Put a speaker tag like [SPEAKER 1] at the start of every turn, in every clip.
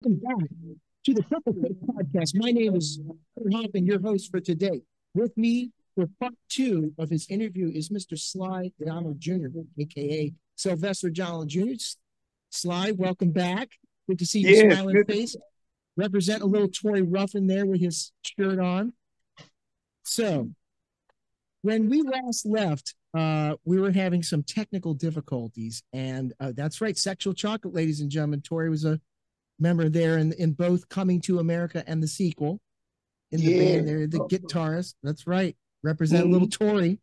[SPEAKER 1] Welcome back to the Purple Coat Podcast. My name is Kurt Hoffman, your host for today. With me for part two of his interview is Mr. Sly Donald Jr., aka Sylvester Donald Jr. Sly, welcome back. Good to see your
[SPEAKER 2] Yes,
[SPEAKER 1] smiling
[SPEAKER 2] good.
[SPEAKER 1] face. Represent a little Tory Ruffin there with his shirt on. So, when we last left, we were having some technical difficulties, and that's right, Sexual Chocolate, ladies and gentlemen. Tori was a member there in both Coming to America and the sequel in the
[SPEAKER 2] Yeah.
[SPEAKER 1] band. They're the guitarist. That's right. Represent a little
[SPEAKER 2] Mhm.
[SPEAKER 1] Tori.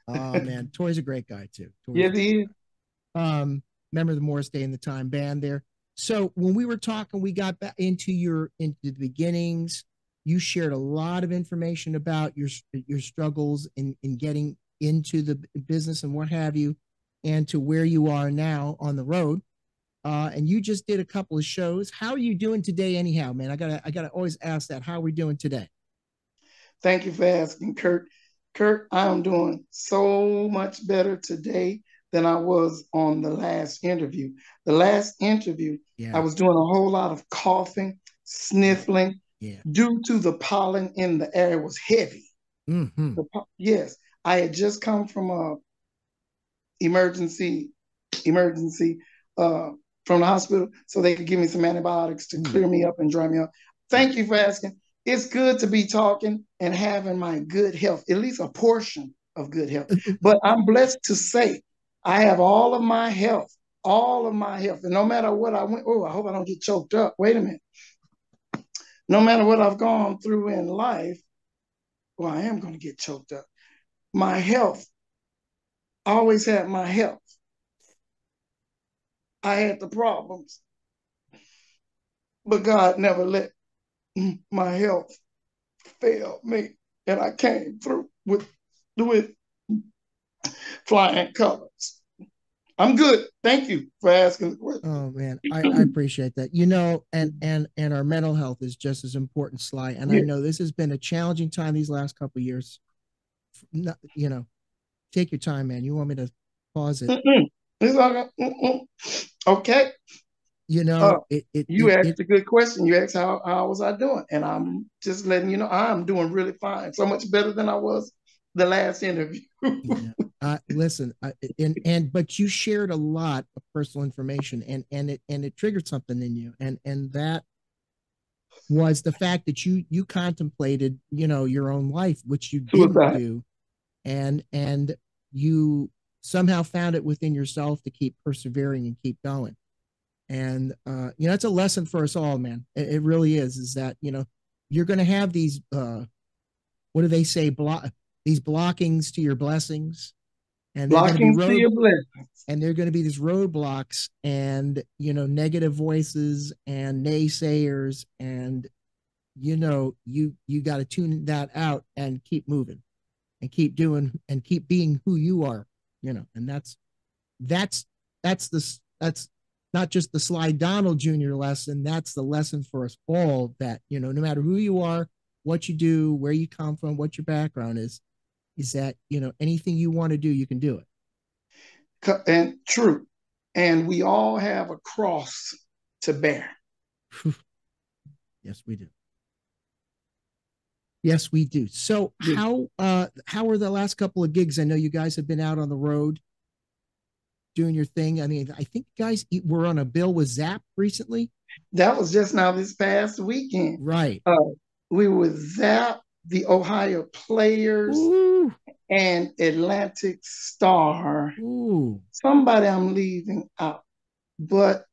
[SPEAKER 1] Oh man, Tori's a great guy too. Tori's a
[SPEAKER 2] Yes,
[SPEAKER 1] great
[SPEAKER 2] he is.
[SPEAKER 1] guy. Member of the Morris Day and the Time band there. So when we were talking, we got back into the beginnings. You shared a lot of information about your struggles in getting into the business and what have you, and to where you are now on the road. And you just did a couple of shows. How are you doing today, anyhow, man? I gotta always ask that. How are we doing today?
[SPEAKER 2] Thank you for asking, Kurt. Kurt, I'm doing so much better today than I was on the last interview. The last interview, I
[SPEAKER 1] Yeah,
[SPEAKER 2] was doing a whole lot of coughing,
[SPEAKER 1] yeah,
[SPEAKER 2] sniffling,
[SPEAKER 1] yeah.
[SPEAKER 2] due to the pollen in the air was heavy.
[SPEAKER 1] Mm-hmm.
[SPEAKER 2] Yes, I had just come from a emergency emergency uh, from the hospital so they could give me some antibiotics to
[SPEAKER 1] Ooh,
[SPEAKER 2] clear me up and dry me up.
[SPEAKER 1] yeah.
[SPEAKER 2] Thank you for asking. It's good to be talking and having my good health, at least a portion of good health. But I'm blessed to say I have all of my health. And no matter what I went, oh, I hope I don't get choked up. Wait a minute. No matter what I've gone through in life, well, I am going to get choked up. My health, I always had my health. I had the problems, but God never let my health fail me, and I came through with flying colors. I'm good. Thank you for asking the question.
[SPEAKER 1] Oh man, I appreciate that. And our mental health is just as important, Sly. And I
[SPEAKER 2] Yeah.
[SPEAKER 1] know this has been a challenging time these last couple of years. You know, take your time, man. You want me to pause it?
[SPEAKER 2] Mm-mm. It's all okay.
[SPEAKER 1] You
[SPEAKER 2] Uh,
[SPEAKER 1] know,
[SPEAKER 2] you asked a good question. You asked how was I doing, and I'm just letting you know I'm doing really fine. So much better than I was the last interview.
[SPEAKER 1] Yeah. Listen, but you shared a lot of personal information, and it triggered something in you, and that was the fact that you contemplated, your own life, which you didn't
[SPEAKER 2] Suicide.
[SPEAKER 1] do, and you somehow found it within yourself to keep persevering and keep going. And it's a lesson for us all, man. It really is. Is that you're going to have these what do they say, these blockings to your blessings, and they're going to be
[SPEAKER 2] Blocking to
[SPEAKER 1] road
[SPEAKER 2] your blessing.
[SPEAKER 1] and they're going to be these roadblocks, and negative voices and naysayers, and you got to tune that out and keep moving and keep doing and keep being who you are. And that's that's not just the Sly Donald Jr. lesson. That's the lesson for us all, that no matter who you are, what you do, where you come from, what your background is that anything you want to do, you can do it.
[SPEAKER 2] And true. And we all have a cross to bear.
[SPEAKER 1] Yes, we do. Yes, we do. So how were the last couple of gigs? I know you guys have been out on the road doing your thing. I mean, I think you guys were on a bill with Zap recently.
[SPEAKER 2] That was just now this past weekend.
[SPEAKER 1] Right.
[SPEAKER 2] Uh, we were Zap, the Ohio Players,
[SPEAKER 1] Ooh.
[SPEAKER 2] and Atlantic Star.
[SPEAKER 1] Ooh.
[SPEAKER 2] Somebody I'm leaving out, but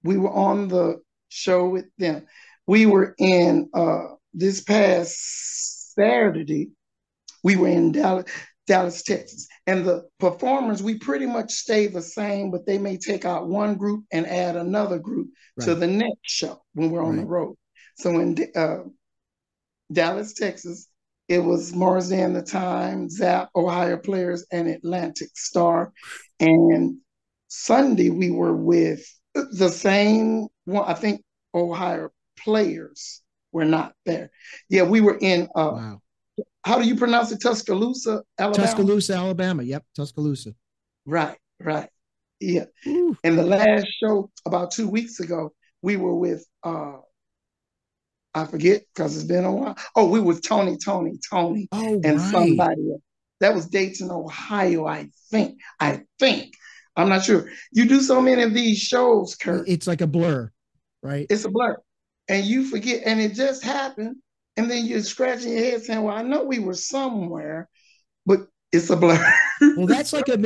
[SPEAKER 2] we were on the show with them. We were in this past Saturday. We were in Dallas, Texas. And the performers, we pretty much stay the same, but they may take out one group and add another group to
[SPEAKER 1] Right.
[SPEAKER 2] the next show when we're on the
[SPEAKER 1] Right.
[SPEAKER 2] road. So in Dallas, Texas, it was Morris and the Time, Zap, Ohio Players, and Atlantic Star. And Sunday, we were with the same one. I think Ohio Players were not there. Yeah, we were in
[SPEAKER 1] Wow.
[SPEAKER 2] how do you pronounce it? Tuscaloosa, Alabama?
[SPEAKER 1] Tuscaloosa, Alabama. Yep,
[SPEAKER 2] Right, right. Yeah.
[SPEAKER 1] Ooh.
[SPEAKER 2] And the last show about 2 weeks ago, we were with I forget because it's been a while. Oh, we were with Tony,
[SPEAKER 1] Oh,
[SPEAKER 2] and
[SPEAKER 1] right.
[SPEAKER 2] somebody else. That was Dayton, Ohio, I think. I think. I'm not sure. You do so many of these shows, Kurt.
[SPEAKER 1] It's like a blur, right?
[SPEAKER 2] It's a blur. And you forget, and it just happened. And then you're scratching your head saying, well, I know we were somewhere, but it's a blur.
[SPEAKER 1] Well, that's like a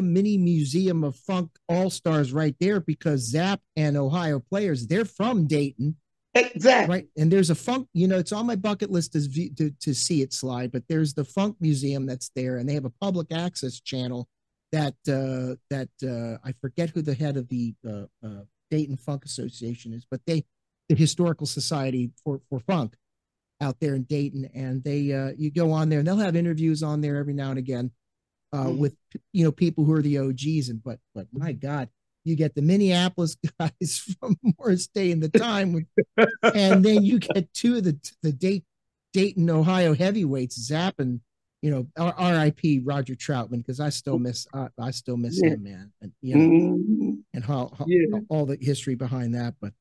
[SPEAKER 1] mini museum of funk all stars right there because Zapp and Ohio Players, they're from Dayton,
[SPEAKER 2] Exactly.
[SPEAKER 1] right? And there's a funk, it's on my bucket list to see it slide, but there's the funk museum that's there, and they have a public access channel that I forget who the head of the Dayton Funk Association is, but the historical society for funk out there in Dayton, and they you go on there and they'll have interviews on there every now and again with people who are the OGs, and but my God, you get the Minneapolis guys from Morris Day in the time, and then you get two of the Dayton, Ohio heavyweights, Zapp and R.I.P. Roger Troutman, because I still miss
[SPEAKER 2] Yeah.
[SPEAKER 1] him, man, and
[SPEAKER 2] Mm-hmm.
[SPEAKER 1] and how
[SPEAKER 2] Yeah.
[SPEAKER 1] all the history behind that. But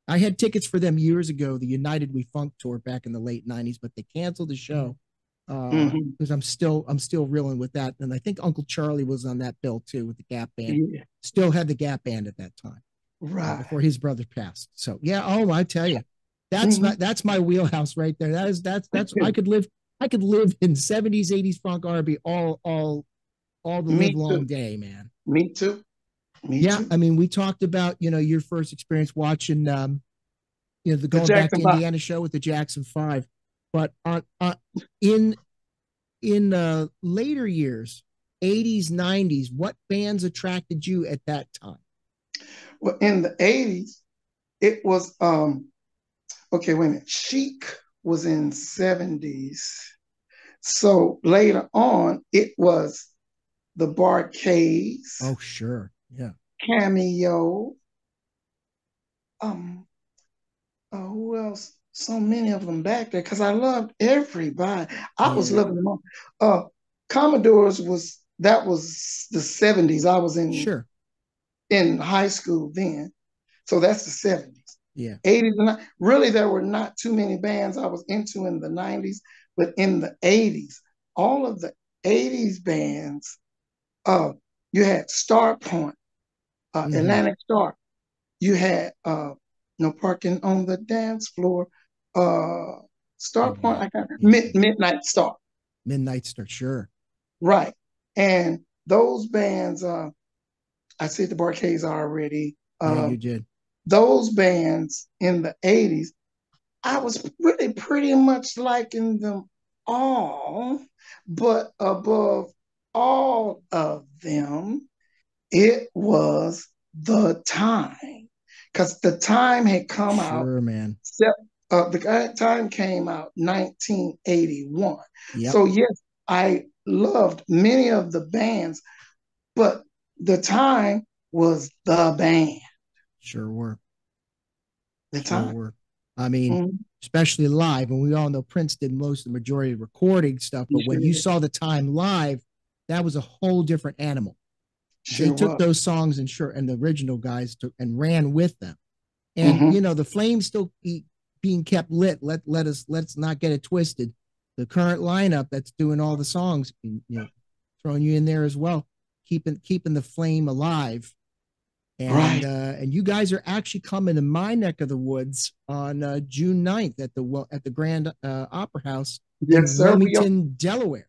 [SPEAKER 1] I had tickets for them years ago, the United We Funk tour back in the late '90s, but they canceled the show
[SPEAKER 2] Mm-hmm.
[SPEAKER 1] because I'm still reeling with that, and I think Uncle Charlie was on that bill too with the Gap Band.
[SPEAKER 2] Yeah.
[SPEAKER 1] Still had the Gap Band at that time
[SPEAKER 2] Right.
[SPEAKER 1] before his brother passed. So yeah, oh, I tell you,
[SPEAKER 2] Mm-hmm.
[SPEAKER 1] that's my wheelhouse right there. That's I could live in '70s, '80s funk R&B all the live
[SPEAKER 2] Me
[SPEAKER 1] long
[SPEAKER 2] too.
[SPEAKER 1] day, man.
[SPEAKER 2] Me too. Me
[SPEAKER 1] Yeah,
[SPEAKER 2] too.
[SPEAKER 1] I mean, we talked about your first experience watching the
[SPEAKER 2] The
[SPEAKER 1] Going Back
[SPEAKER 2] Jackson
[SPEAKER 1] to
[SPEAKER 2] Five.
[SPEAKER 1] Indiana show with the Jackson Five, but in later years, '80s, '90s, what bands attracted you at that time?
[SPEAKER 2] Well, in the 80s, it was okay, wait a minute. Chic was in 70s. So later on, it was the Barcades,
[SPEAKER 1] Oh, sure, yeah,
[SPEAKER 2] Cameo, um, who else? So many of them back there because I loved everybody. I was
[SPEAKER 1] yeah,
[SPEAKER 2] loving them all. Commodores was the 70s. I was
[SPEAKER 1] sure,
[SPEAKER 2] in high school then. So that's the 70s.
[SPEAKER 1] yeah,
[SPEAKER 2] 80s and really there were not too many bands I was into in the 90s, but in the 80s, all of the 80s bands, uh, you had Star Point,
[SPEAKER 1] mm-hmm.
[SPEAKER 2] Atlantic Star, you had No Parking on the Dance Floor, uh, Star Point,
[SPEAKER 1] Yeah,
[SPEAKER 2] I got
[SPEAKER 1] yeah, yeah.
[SPEAKER 2] Midnight Star,
[SPEAKER 1] Midnight Star, sure.
[SPEAKER 2] right? And those bands, I said the Barcades already.
[SPEAKER 1] Yeah, you did.
[SPEAKER 2] Those bands in the 80s, I was really pretty much liking them all, but above all of them, it was the time. Because the time had come out,
[SPEAKER 1] Sure, man.
[SPEAKER 2] the time came out 1981.
[SPEAKER 1] Yep,
[SPEAKER 2] So, yes, I loved many of the bands, but the time was the band.
[SPEAKER 1] sure were.
[SPEAKER 2] The
[SPEAKER 1] Sure
[SPEAKER 2] time.
[SPEAKER 1] were. I mean,
[SPEAKER 2] Mm-hmm.
[SPEAKER 1] especially live, and we all know Prince did most of the majority of the recording stuff, but when you
[SPEAKER 2] Sure,
[SPEAKER 1] saw the time live, that was a whole different animal. They
[SPEAKER 2] sure
[SPEAKER 1] took
[SPEAKER 2] was.
[SPEAKER 1] those songs and the original guys took and ran with them. And
[SPEAKER 2] Mm-hmm.
[SPEAKER 1] the flames still being kept lit. Let's not get it twisted. The current lineup that's doing all the songs, throwing you in there as well, keeping the flame alive. And
[SPEAKER 2] Right.
[SPEAKER 1] and you guys are actually coming to my neck of the woods on June 9th at the Grand Opera House in
[SPEAKER 2] Yes, sir. We are.
[SPEAKER 1] Wilmington, Delaware.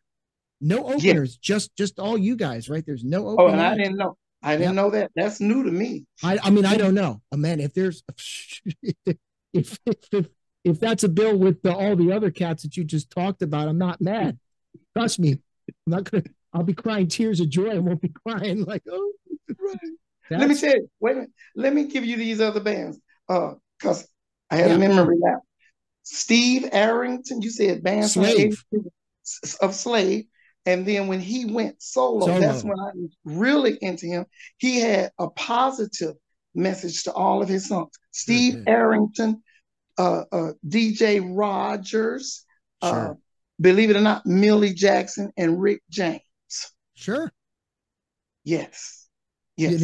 [SPEAKER 1] No
[SPEAKER 2] Yes.
[SPEAKER 1] openers, just all you guys, right? There's no
[SPEAKER 2] Oh,
[SPEAKER 1] opening
[SPEAKER 2] and I
[SPEAKER 1] act.
[SPEAKER 2] didn't know. I didn't
[SPEAKER 1] Yep.
[SPEAKER 2] know that. That's new to me.
[SPEAKER 1] I mean, I don't know, man. If there's if if, if that's a bill with all the other cats that you just talked about, I'm not mad. Trust me, I'm not gonna. I'll be crying tears of joy. I won't be crying like, oh,
[SPEAKER 2] Right. Let me
[SPEAKER 1] that's
[SPEAKER 2] tell you. Wait a minute. Let me give you these other bands. Because I had a
[SPEAKER 1] yeah,
[SPEAKER 2] memory lapse. Steve Arrington. You said bands from the
[SPEAKER 1] slave
[SPEAKER 2] 80s of Slave. And then when he went solo, that's
[SPEAKER 1] solo.
[SPEAKER 2] when I was really into him. He had a positive message to all of his songs.
[SPEAKER 1] Sure
[SPEAKER 2] Steve
[SPEAKER 1] did.
[SPEAKER 2] Arrington, DJ Rogers, uh,
[SPEAKER 1] Sure,
[SPEAKER 2] believe it or not, Millie Jackson and Rick James.
[SPEAKER 1] sure.
[SPEAKER 2] Yes. Yes.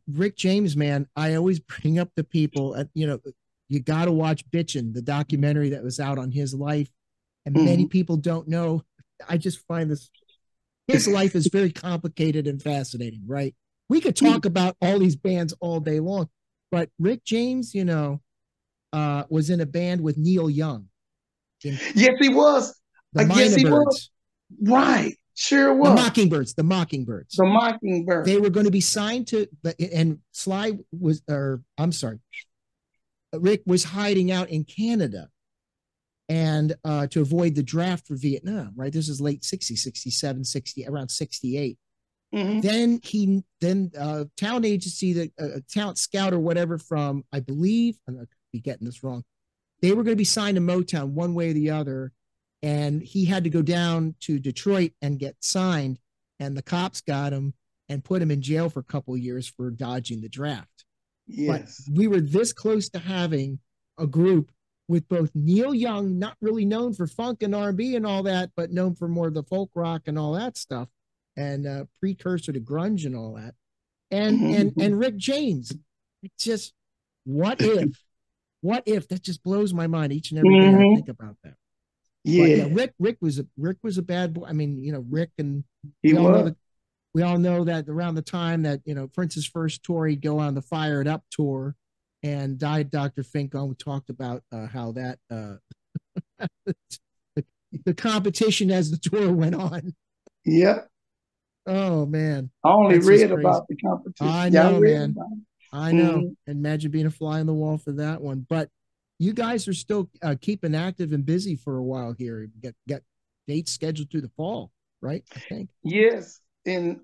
[SPEAKER 1] Rick James, man, I always bring up the people, you got to watch Bitchin', the documentary that was out on his life. And many
[SPEAKER 2] Mhm.
[SPEAKER 1] people don't know. I just find his life is very complicated and fascinating, right? We could talk about all these bands all day long, but Rick James, was in a band with Neil Young in
[SPEAKER 2] Yes, he was.
[SPEAKER 1] the
[SPEAKER 2] Yes,
[SPEAKER 1] Minor
[SPEAKER 2] he was.
[SPEAKER 1] Birds,
[SPEAKER 2] Right. Sure
[SPEAKER 1] the
[SPEAKER 2] was.
[SPEAKER 1] Mockingbirds, the Mockingbirds.
[SPEAKER 2] The
[SPEAKER 1] They
[SPEAKER 2] Mockingbird.
[SPEAKER 1] were going to be signed to, and Sly was, or I'm sorry, Rick was hiding out in Canada and to avoid the draft for Vietnam, right? This is late 60s, 67, 60, around 68.
[SPEAKER 2] Mm-hmm.
[SPEAKER 1] Then talent agency, the talent scout or whatever from, I believe, I'm going to be getting this wrong. They were going to be signed to Motown one way or the other. And he had to go down to Detroit and get signed. And the cops got him and put him in jail for a couple of years for dodging the draft. But
[SPEAKER 2] Yes.
[SPEAKER 1] we were this close to having a group with both Neil Young, not really known for funk and R&B and all that, but known for more of the folk rock and all that stuff, and precursor to grunge and all that, and and
[SPEAKER 2] Mm-hmm.
[SPEAKER 1] and Rick James. It's just, what if? What if? That just blows my mind each and every day I
[SPEAKER 2] Mm-hmm.
[SPEAKER 1] think about that. But yeah,
[SPEAKER 2] Yeah,
[SPEAKER 1] Rick was a bad boy. I mean, Rick, and
[SPEAKER 2] he
[SPEAKER 1] we all know
[SPEAKER 2] was.
[SPEAKER 1] that we all know that around the time that Prince's first tour, he'd go on the Fire It Up tour, and died. Dr. Fink on talked about how that the, the competition as the tour went on.
[SPEAKER 2] Yeah.
[SPEAKER 1] Oh man,
[SPEAKER 2] I only
[SPEAKER 1] that's just
[SPEAKER 2] read
[SPEAKER 1] crazy.
[SPEAKER 2] about the competition.
[SPEAKER 1] I
[SPEAKER 2] Yeah, I
[SPEAKER 1] know,
[SPEAKER 2] read
[SPEAKER 1] man.
[SPEAKER 2] about
[SPEAKER 1] I
[SPEAKER 2] it.
[SPEAKER 1] know.
[SPEAKER 2] Mm-hmm.
[SPEAKER 1] Imagine being a fly on the wall for that one. But you guys are still keeping active and busy for a while here. Get dates scheduled through the fall, right? I think.
[SPEAKER 2] Yes. And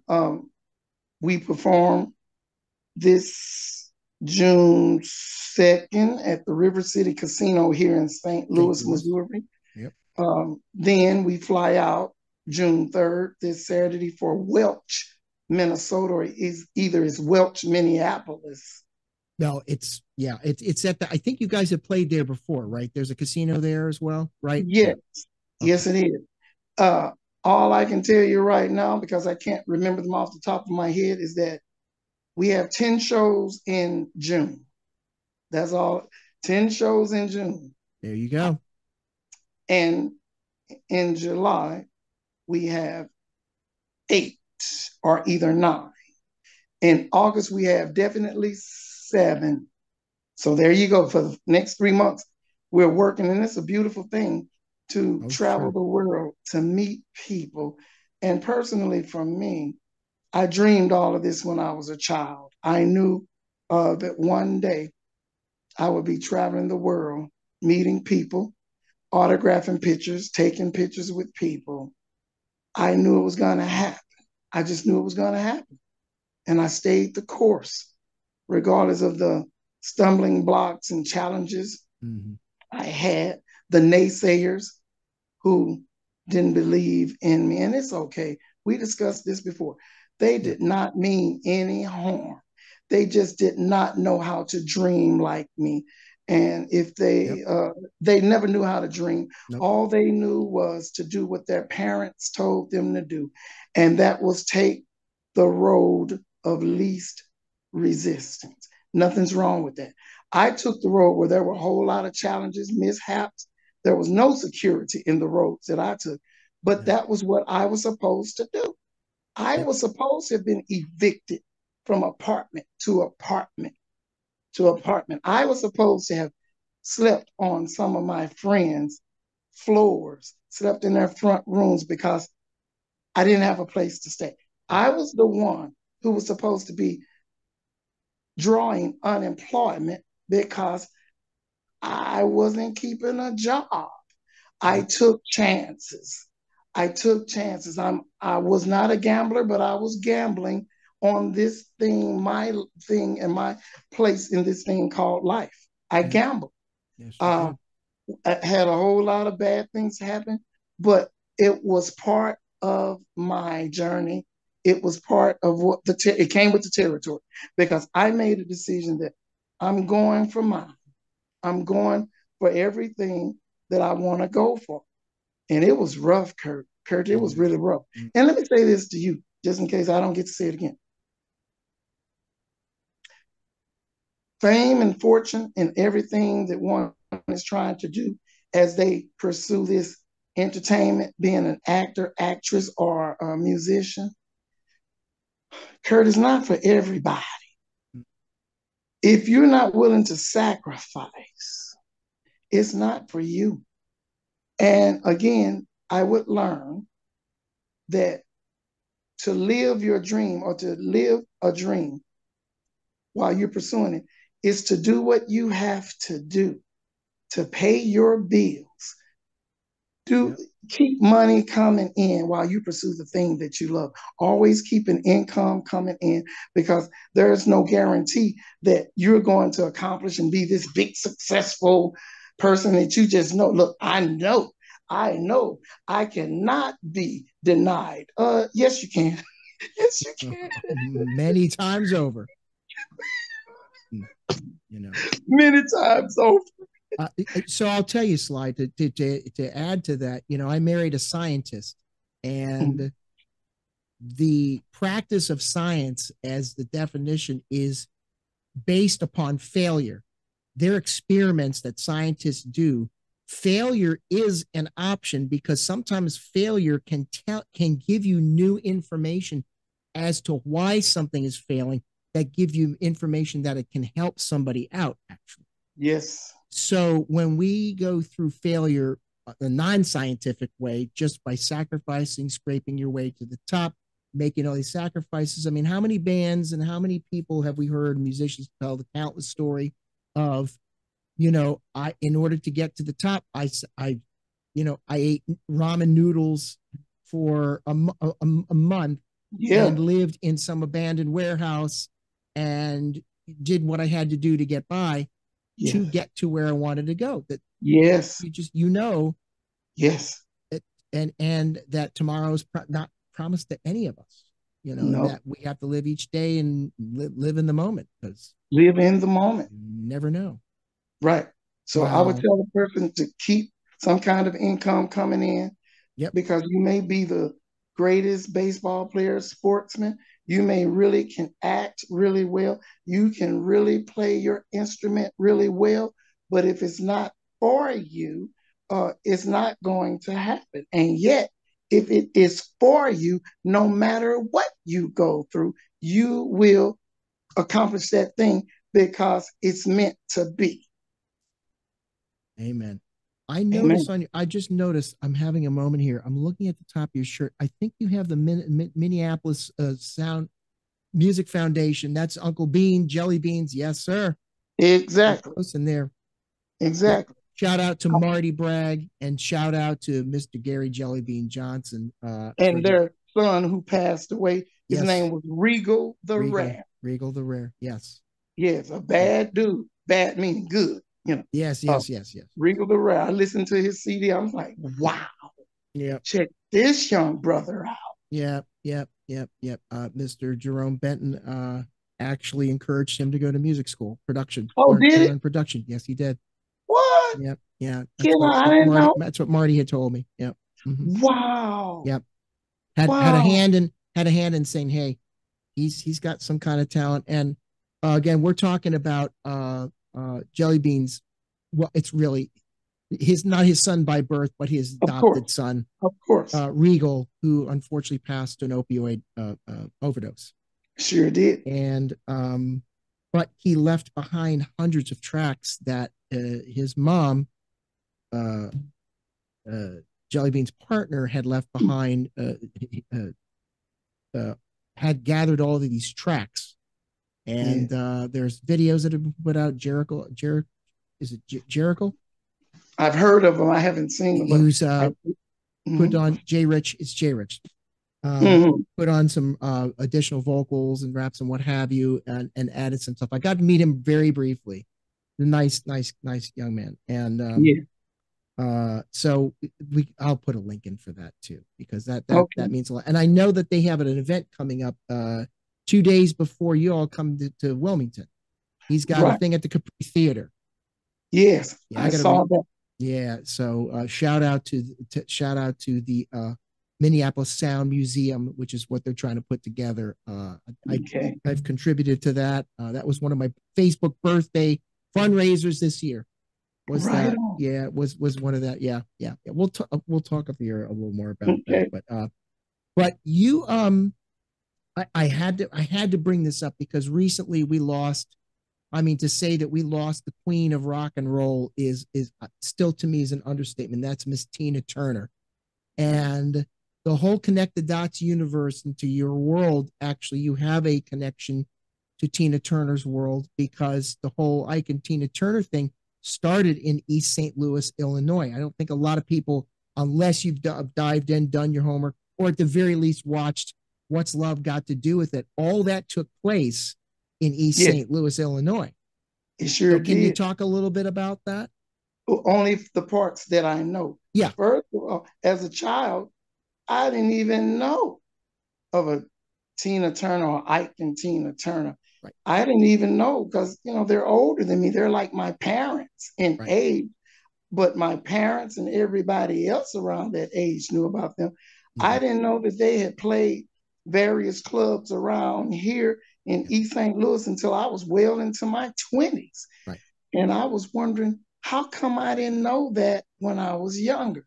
[SPEAKER 2] we perform this June 2nd at the River City Casino here in St.
[SPEAKER 1] St.
[SPEAKER 2] Louis,
[SPEAKER 1] Louis.
[SPEAKER 2] Missouri.
[SPEAKER 1] Yep.
[SPEAKER 2] Then we fly out June 3rd, this Saturday, for Welch, Minnesota, or is Welch, Minneapolis.
[SPEAKER 1] No, it's at the. I think you guys have played there before, right? There's a casino there as well, right? Yeah.
[SPEAKER 2] Yes, yes,
[SPEAKER 1] Okay.
[SPEAKER 2] it is. Uh, all I can tell you right now, because I can't remember them off the top of my head, is that we have 10 shows in June. That's all. 10 shows in June.
[SPEAKER 1] There you go.
[SPEAKER 2] And in July, we have 8 or either 9. In August, we have definitely 7. So there you go. For the next 3 months, we're working, and it's a beautiful thing to
[SPEAKER 1] Oh,
[SPEAKER 2] travel
[SPEAKER 1] sure.
[SPEAKER 2] the world, to meet people. And personally, for me, I dreamed all of this when I was a child. I knew that one day I would be traveling the world, meeting people, autographing pictures, taking pictures with people. I knew it was going to happen. I just knew it was going to happen. And I stayed the course, regardless of the stumbling blocks and challenges
[SPEAKER 1] Mm-hmm.
[SPEAKER 2] I had, the naysayers who didn't believe in me. And it's okay. We discussed this before. They
[SPEAKER 1] Yep.
[SPEAKER 2] did not mean any harm. They just did not know how to dream like me. And if
[SPEAKER 1] Yep.
[SPEAKER 2] they never knew how to dream.
[SPEAKER 1] Nope.
[SPEAKER 2] All they knew was to do what their parents told them to do. And that was take the road of least resistance. Nothing's wrong with that. I took the road where there were a whole lot of challenges, mishaps. There was no security in the roads that I took, but
[SPEAKER 1] No.
[SPEAKER 2] that was what I was supposed to do. I
[SPEAKER 1] Yep.
[SPEAKER 2] was supposed to have been evicted from apartment to apartment to apartment. I was supposed to have slept on some of my friends' floors, slept in their front rooms because I didn't have a place to stay.
[SPEAKER 1] Yep.
[SPEAKER 2] I was the one who was supposed to be drawing unemployment because I wasn't keeping a job. I
[SPEAKER 1] Yep.
[SPEAKER 2] took chances. I took chances. I was not a gambler, but I was gambling on this thing, my thing, and my place in this thing called life. I
[SPEAKER 1] Yep.
[SPEAKER 2] gambled.
[SPEAKER 1] Yes, you
[SPEAKER 2] Uh,
[SPEAKER 1] did.
[SPEAKER 2] I had a whole lot of bad things happen, but it was part of my journey. It was part of what it came with the territory because I made a decision that I'm going for mine. I'm going for everything that I want to go for. And it was rough, Kurt. Kurt, it
[SPEAKER 1] Oh
[SPEAKER 2] was
[SPEAKER 1] yeah.
[SPEAKER 2] really rough.
[SPEAKER 1] Mm.
[SPEAKER 2] And let me say this to you, just in case I don't get to say it again. fame and fortune and everything that one is trying to do as they pursue this entertainment, being an actor, actress, or a musician, Kurt, is not for everybody. If you're not willing to sacrifice, it's not for you. And again, I would learn that to live your dream or to live a dream while you're pursuing it is to do what you have to do to pay your bills. Do keep money coming in while you pursue the thing that you love. Always keep an income coming in because there's no guarantee that you're going to accomplish and be this big successful person that you just know. Look, I know I cannot be denied. Yes, you can. Yes, you can.
[SPEAKER 1] Many times over.
[SPEAKER 2] Many times over.
[SPEAKER 1] So I'll tell you, Sly, to add to that, I married a scientist, and the practice of science, as the definition, is based upon failure. They're experiments that scientists do. Failure is an option because sometimes failure can give you new information as to why something is failing, that give you information that it can help somebody out, actually.
[SPEAKER 2] Yes.
[SPEAKER 1] So when we go through failure the non-scientific way, just by sacrificing, scraping your way to the top, making all these sacrifices. I mean, how many bands and how many people have we heard musicians tell the countless story of, in order to get to the top, I ate ramen noodles for a month and lived in some abandoned warehouse and did what I had to do to get by to get to where I wanted to go. That
[SPEAKER 2] yes,
[SPEAKER 1] you just
[SPEAKER 2] yes,
[SPEAKER 1] and that tomorrow's not promised to any of us.
[SPEAKER 2] No.
[SPEAKER 1] That we have to live each day and live in the moment, because
[SPEAKER 2] live in the moment.
[SPEAKER 1] You never know.
[SPEAKER 2] Right. So I would tell the person to keep some kind of income coming in.
[SPEAKER 1] Yep.
[SPEAKER 2] Because you may be the greatest baseball player, sportsman. You may really can act really well. You can really play your instrument really well. But if it's not for you, it's not going to happen. And yet, if it is for you, no matter what you go through, you will accomplish that thing because it's meant to be.
[SPEAKER 1] Amen. I noticed on you, I just noticed, I'm having a moment here. I'm looking at the top of your shirt. I think you have the Minneapolis Sound Music Foundation. That's Uncle Bean, Jelly Beans. Yes, sir.
[SPEAKER 2] Exactly.
[SPEAKER 1] Close in there.
[SPEAKER 2] Exactly.
[SPEAKER 1] Shout out to Marty Bragg and shout out to Mr. Gary Jellybean Johnson.
[SPEAKER 2] And their son who passed away, his name was Regal the Rare.
[SPEAKER 1] Regal the Rare, yes.
[SPEAKER 2] Yes, a bad dude. Bad meaning good.
[SPEAKER 1] Yes.
[SPEAKER 2] Regal the Rare. I listened to his CD. I was like, wow.
[SPEAKER 1] Yeah.
[SPEAKER 2] Check this young brother out.
[SPEAKER 1] Yep. Mr. Jerome Benton actually encouraged him to go to music school, production.
[SPEAKER 2] Oh, did it?
[SPEAKER 1] Production. Yes, he did.
[SPEAKER 2] What?
[SPEAKER 1] Yep. Yeah.
[SPEAKER 2] That's
[SPEAKER 1] what Marty had told me. Yep.
[SPEAKER 2] Mm-hmm. Wow.
[SPEAKER 1] Yep. Had a hand in saying, hey, he's got some kind of talent. And again, we're talking about Jelly Beans. Well, it's really not his son by birth, but his adopted son.
[SPEAKER 2] Of course.
[SPEAKER 1] Regal, who unfortunately passed to an opioid overdose.
[SPEAKER 2] Sure did.
[SPEAKER 1] And but he left behind hundreds of tracks that his mom, Jelly Bean's partner, had left behind. Had gathered all of these tracks, and there's videos that have been put out. Is it Jericho?
[SPEAKER 2] I've heard of him. I haven't seen him.
[SPEAKER 1] Who's put on Jay Rich? It's Jay Rich. Put on some additional vocals and raps and what have you, and added some stuff. I got to meet him very briefly. Nice young man. And so I'll put a link in for that too, because that means a lot. And I know that they have an event coming up 2 days before you all come to Wilmington. He's got a thing at the Capri Theater.
[SPEAKER 2] Yes, I saw that.
[SPEAKER 1] Yeah, so shout out to the Minneapolis Sound Museum, which is what they're trying to put together. I
[SPEAKER 2] Okay.
[SPEAKER 1] I've contributed to that. That was one of my Facebook birthday fundraisers this year. Was
[SPEAKER 2] Right
[SPEAKER 1] that?
[SPEAKER 2] on.
[SPEAKER 1] Yeah, was one of that. Yeah, yeah, yeah. We'll talk up here a little more about that.
[SPEAKER 2] Okay.
[SPEAKER 1] But you I had to bring this up because recently we lost. I mean, to say that we lost the queen of rock and roll is still to me is an understatement. That's Miss Tina Turner, and the whole connect the dots universe into your world. Actually, you have a connection to Tina Turner's world because the whole Ike and Tina Turner thing started in East St. Louis, Illinois. I don't think a lot of people, unless you've dived in, done your homework, or at the very least watched What's Love Got to Do with It, all that took place in East
[SPEAKER 2] Yes,
[SPEAKER 1] St. Louis, Illinois.
[SPEAKER 2] it sure
[SPEAKER 1] So, can you
[SPEAKER 2] did.
[SPEAKER 1] talk a little bit about that?
[SPEAKER 2] Only the parts that I know.
[SPEAKER 1] Yeah,
[SPEAKER 2] First of all, as a child, I didn't even know of a Tina Turner or Ike and Tina Turner.
[SPEAKER 1] right,
[SPEAKER 2] I didn't even know because they're older than me. They're like my parents in
[SPEAKER 1] right.
[SPEAKER 2] age, but my parents and everybody else around that age knew about them. I
[SPEAKER 1] Mm-hmm.
[SPEAKER 2] didn't know that they had played various clubs around here in
[SPEAKER 1] Yeah,
[SPEAKER 2] East St. Louis until I was well into my 20s.
[SPEAKER 1] right.
[SPEAKER 2] And I was wondering, how come I didn't know that when I was younger?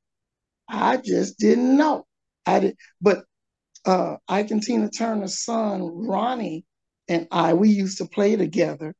[SPEAKER 2] I just didn't know. I did, but Ike and Tina Turner's son, Ronnie, and we used to play together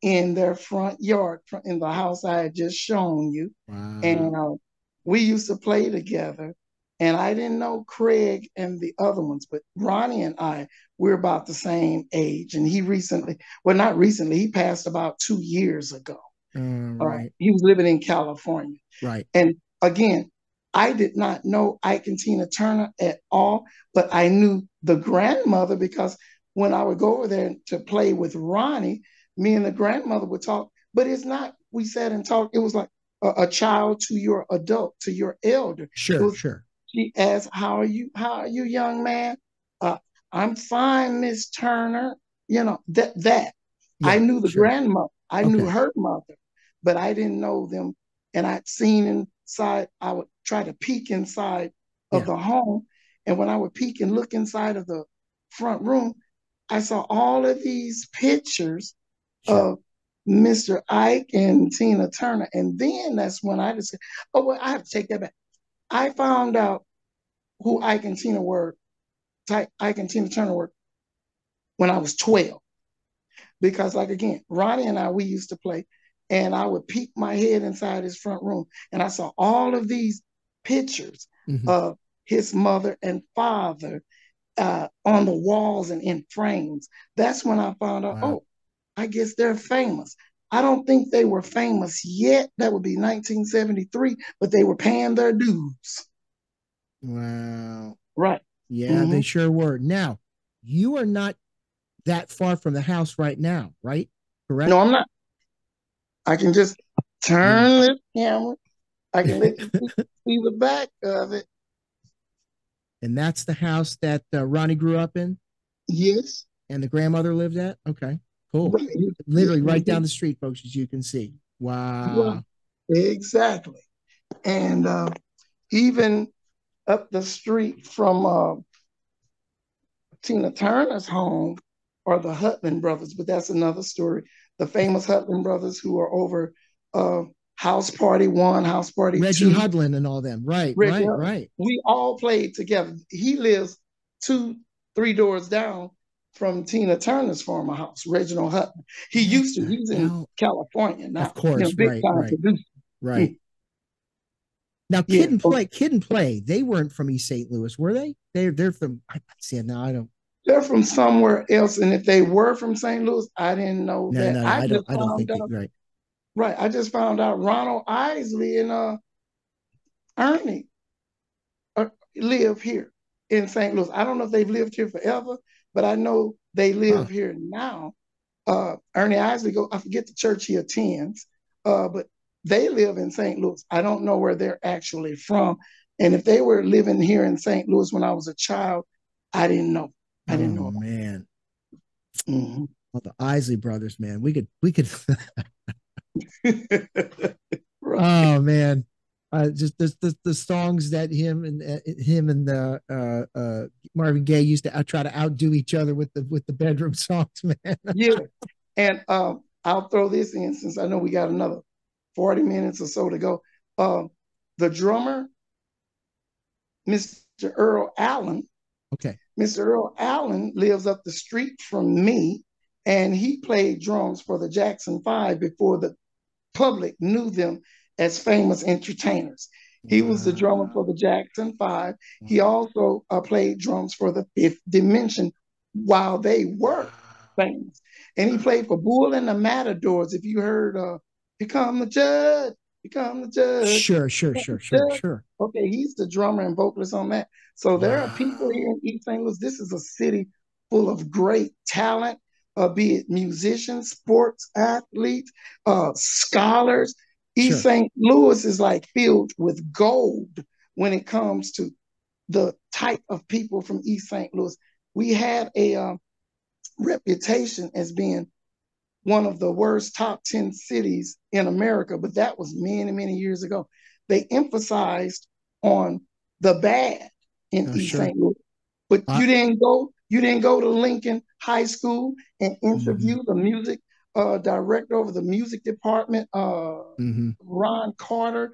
[SPEAKER 2] in their front yard in the house I had just shown you.
[SPEAKER 1] Wow.
[SPEAKER 2] And we used to play together. And I didn't know Craig and the other ones, but Ronnie and we're about the same age. And he recently, well, not recently, he passed about 2 years ago.
[SPEAKER 1] Right,
[SPEAKER 2] He was living in California.
[SPEAKER 1] right.
[SPEAKER 2] And again, I did not know Ike and Tina Turner at all, but I knew the grandmother because when I would go over there to play with Ronnie, me and the grandmother would talk. But it's not, we sat and talked. It was like a child to your adult, to your elder. It
[SPEAKER 1] Sure,
[SPEAKER 2] was,
[SPEAKER 1] sure.
[SPEAKER 2] she asked, How are you? How are you, young man? I'm fine, Miss Turner. That. I
[SPEAKER 1] Yeah,
[SPEAKER 2] knew the
[SPEAKER 1] sure.
[SPEAKER 2] grandmother, I knew
[SPEAKER 1] Okay.
[SPEAKER 2] her mother, but I didn't know them. And I'd seen inside, I would try to peek inside of
[SPEAKER 1] Yeah,
[SPEAKER 2] the home. And when I would peek and look inside of the front room, I saw all of these pictures
[SPEAKER 1] sure.
[SPEAKER 2] of Mr. Ike and Tina Turner. And then that's when I just said, oh, well, I have to take that back. I found out who Ike and Tina Turner were when I was 12. Because, like, again, Ronnie and we used to play, and I would peek my head inside his front room, and I saw all of these pictures
[SPEAKER 1] Hmm.
[SPEAKER 2] of his mother and father on the walls and in frames. That's when I found out,
[SPEAKER 1] Wow.
[SPEAKER 2] oh, I guess they're famous. I don't think they were famous yet. That would be 1973, but they were paying their dues.
[SPEAKER 1] Wow.
[SPEAKER 2] Right.
[SPEAKER 1] Yeah, they
[SPEAKER 2] Mm-hmm.
[SPEAKER 1] sure were. Now, you are not that far from the house right now, right? Correct?
[SPEAKER 2] No, I'm not. I can just
[SPEAKER 1] Yeah.
[SPEAKER 2] turn this camera. I can let you see the back of it.
[SPEAKER 1] And that's the house that Ronnie grew up in
[SPEAKER 2] Yes.
[SPEAKER 1] and the grandmother lived at? Okay, cool.
[SPEAKER 2] Right. Yeah.
[SPEAKER 1] Literally right
[SPEAKER 2] Mm-hmm.
[SPEAKER 1] down the street, folks, as you can see.
[SPEAKER 2] Right.
[SPEAKER 1] Wow.
[SPEAKER 2] Exactly. And even up the street from Tina Turner's home are the Hutland brothers, but that's another story. The famous Hutland brothers who are over uh, House Party One, House Party
[SPEAKER 1] Reggie
[SPEAKER 2] Two,
[SPEAKER 1] Hudlin and all them. Right,
[SPEAKER 2] Reggie
[SPEAKER 1] right,
[SPEAKER 2] Hutland.
[SPEAKER 1] right.
[SPEAKER 2] We all played together. He lives two, three doors down from Tina Turner's former house, Reginald Hutton. He
[SPEAKER 1] What
[SPEAKER 2] used to.
[SPEAKER 1] the
[SPEAKER 2] He's in
[SPEAKER 1] hell?
[SPEAKER 2] California
[SPEAKER 1] Of
[SPEAKER 2] now.
[SPEAKER 1] course,
[SPEAKER 2] Big
[SPEAKER 1] right,
[SPEAKER 2] time
[SPEAKER 1] right,
[SPEAKER 2] producer.
[SPEAKER 1] right. Now,
[SPEAKER 2] Yeah.
[SPEAKER 1] Kid and Play, they weren't from East St. Louis, were they? They're from. I see. Now I don't.
[SPEAKER 2] They're from somewhere else, and if they were from St. Louis, I didn't know
[SPEAKER 1] No,
[SPEAKER 2] that.
[SPEAKER 1] no, no. I don't think they.
[SPEAKER 2] Out.
[SPEAKER 1] Right.
[SPEAKER 2] Right, I just found out Ronald Isley and Ernie live here in St. Louis. I don't know if they've lived here forever, but I know they
[SPEAKER 1] Huh.
[SPEAKER 2] live here now. Ernie Isley I forget the church he attends, but they live in St. Louis. I don't know where they're actually from. And if they were living here in St. Louis when I was a child, I didn't know. I didn't
[SPEAKER 1] Oh
[SPEAKER 2] know.
[SPEAKER 1] man.
[SPEAKER 2] Mm-hmm.
[SPEAKER 1] Well, the Isley brothers, man. We could.
[SPEAKER 2] Right.
[SPEAKER 1] Oh man. Just the songs that him and the Marvin Gaye used to try to outdo each other with the bedroom songs, man.
[SPEAKER 2] Yeah. And I'll throw this in since I know we got another 40 minutes or so to go. Um, the drummer, Mr. Earl Allen,
[SPEAKER 1] Okay.
[SPEAKER 2] Mr. Earl Allen lives up the street from me, and he played drums for the Jackson Five before the public knew them as famous entertainers. He was the drummer for
[SPEAKER 1] Wow.
[SPEAKER 2] the Jackson Five. He
[SPEAKER 1] Wow.
[SPEAKER 2] also played drums for the Fifth Dimension while they were famous. And he played for Bull and the Matadors. If you heard, Become the Judge, Become the Judge,
[SPEAKER 1] Sure, sure,
[SPEAKER 2] Become
[SPEAKER 1] sure,
[SPEAKER 2] the
[SPEAKER 1] sure,
[SPEAKER 2] Judge.
[SPEAKER 1] sure.
[SPEAKER 2] Okay, he's the drummer and vocalist on that. So there are people here
[SPEAKER 1] Wow.
[SPEAKER 2] in East St. Louis. This is a city full of great talent, be it musicians, sports athletes, scholars. East
[SPEAKER 1] Sure.
[SPEAKER 2] St. Louis is like filled with gold when it comes to the type of people from East St. Louis. We had a reputation as being one of the worst top 10 cities in America, but that was many, many years ago. They emphasized on the bad in
[SPEAKER 1] Oh,
[SPEAKER 2] East
[SPEAKER 1] sure.
[SPEAKER 2] St. Louis. But
[SPEAKER 1] Uh,
[SPEAKER 2] you didn't go to Lincoln High School and
[SPEAKER 1] mm-hmm,
[SPEAKER 2] interview the music director over the music department,
[SPEAKER 1] mm-hmm.
[SPEAKER 2] Ron Carter,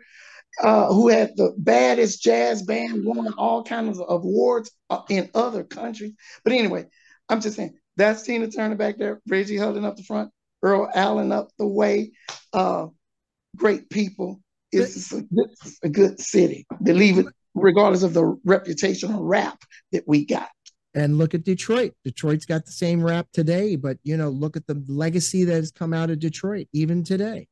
[SPEAKER 2] who had the baddest jazz band, won all kinds of awards in other countries. But anyway, I'm just saying that's Tina Turner back there, Reggie Hudlin up the front, Earl Allen up the way. Uh, Great people. It's a good city. Believe it, regardless of the reputation or rap that we got.
[SPEAKER 1] And look at Detroit. Detroit's got the same rap today, but look at the legacy that has come out of Detroit even today.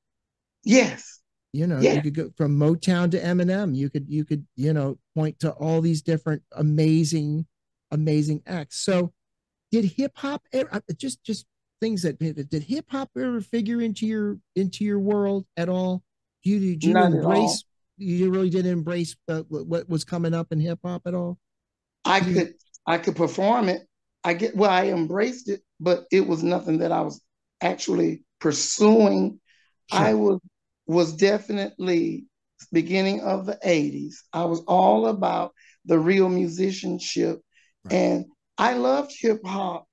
[SPEAKER 2] Yes,
[SPEAKER 1] You
[SPEAKER 2] yes.
[SPEAKER 1] could go from Motown to Eminem. You could point to all these different amazing acts. So did hip hop just things that did hip hop ever figure into your world at all? Did you
[SPEAKER 2] Not at all.
[SPEAKER 1] embrace? You really didn't embrace what was coming up in hip hop at all?
[SPEAKER 2] I
[SPEAKER 1] You
[SPEAKER 2] could I could perform it. I embraced it, but it was nothing that I was actually pursuing. I
[SPEAKER 1] Sure.
[SPEAKER 2] was definitely beginning of the 80s. I was all about the real musicianship,
[SPEAKER 1] Right.
[SPEAKER 2] and I loved hip hop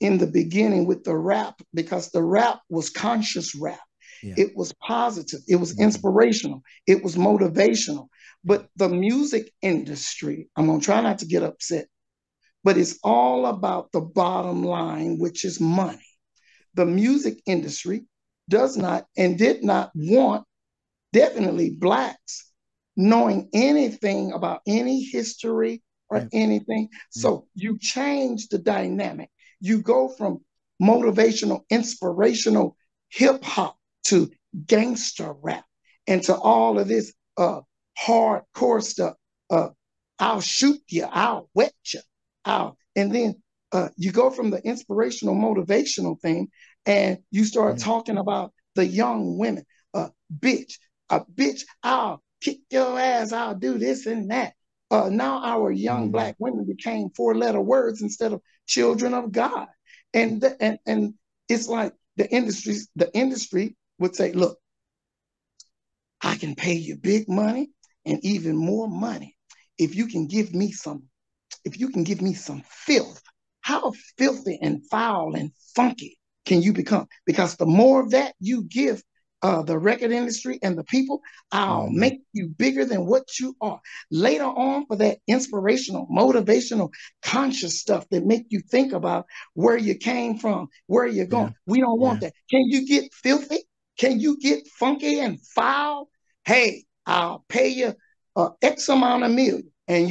[SPEAKER 2] in the beginning with the rap because the rap was conscious rap.
[SPEAKER 1] Yeah.
[SPEAKER 2] It was positive, it was
[SPEAKER 1] Mm-hmm.
[SPEAKER 2] inspirational, it was motivational.
[SPEAKER 1] Yeah.
[SPEAKER 2] But the music industry, I'm going to try not to get upset, but it's all about the bottom line, which is money. The music industry does not and did not want, definitely, blacks knowing anything about any history or
[SPEAKER 1] Yeah.
[SPEAKER 2] anything.
[SPEAKER 1] Yeah.
[SPEAKER 2] So you change the dynamic. You go from motivational, inspirational hip hop to gangster rap and to all of this hardcore stuff. Uh, I'll shoot you, I'll wet you, and then you go from the inspirational, motivational thing, and you start
[SPEAKER 1] Yeah.
[SPEAKER 2] talking about the young women. Bitch, bitch, I'll kick your ass, I'll do this and that. Now our young
[SPEAKER 1] Mm-hmm.
[SPEAKER 2] black women became four-letter words instead of children of God. And it's like the industry would say, look, I can pay you big money and even more money if you can give me some if you can give me some filth. How filthy and foul and funky can you become? Because the more of that you give the record industry and the people, I'll
[SPEAKER 1] Mm-hmm.
[SPEAKER 2] make you bigger than what you are. Later on, for that inspirational, motivational, conscious stuff that make you think about where you came from, where you're
[SPEAKER 1] Yeah.
[SPEAKER 2] going. We don't want
[SPEAKER 1] Yeah.
[SPEAKER 2] that. Can you get filthy? Can you get funky and foul? Hey, I'll pay you X amount of million. And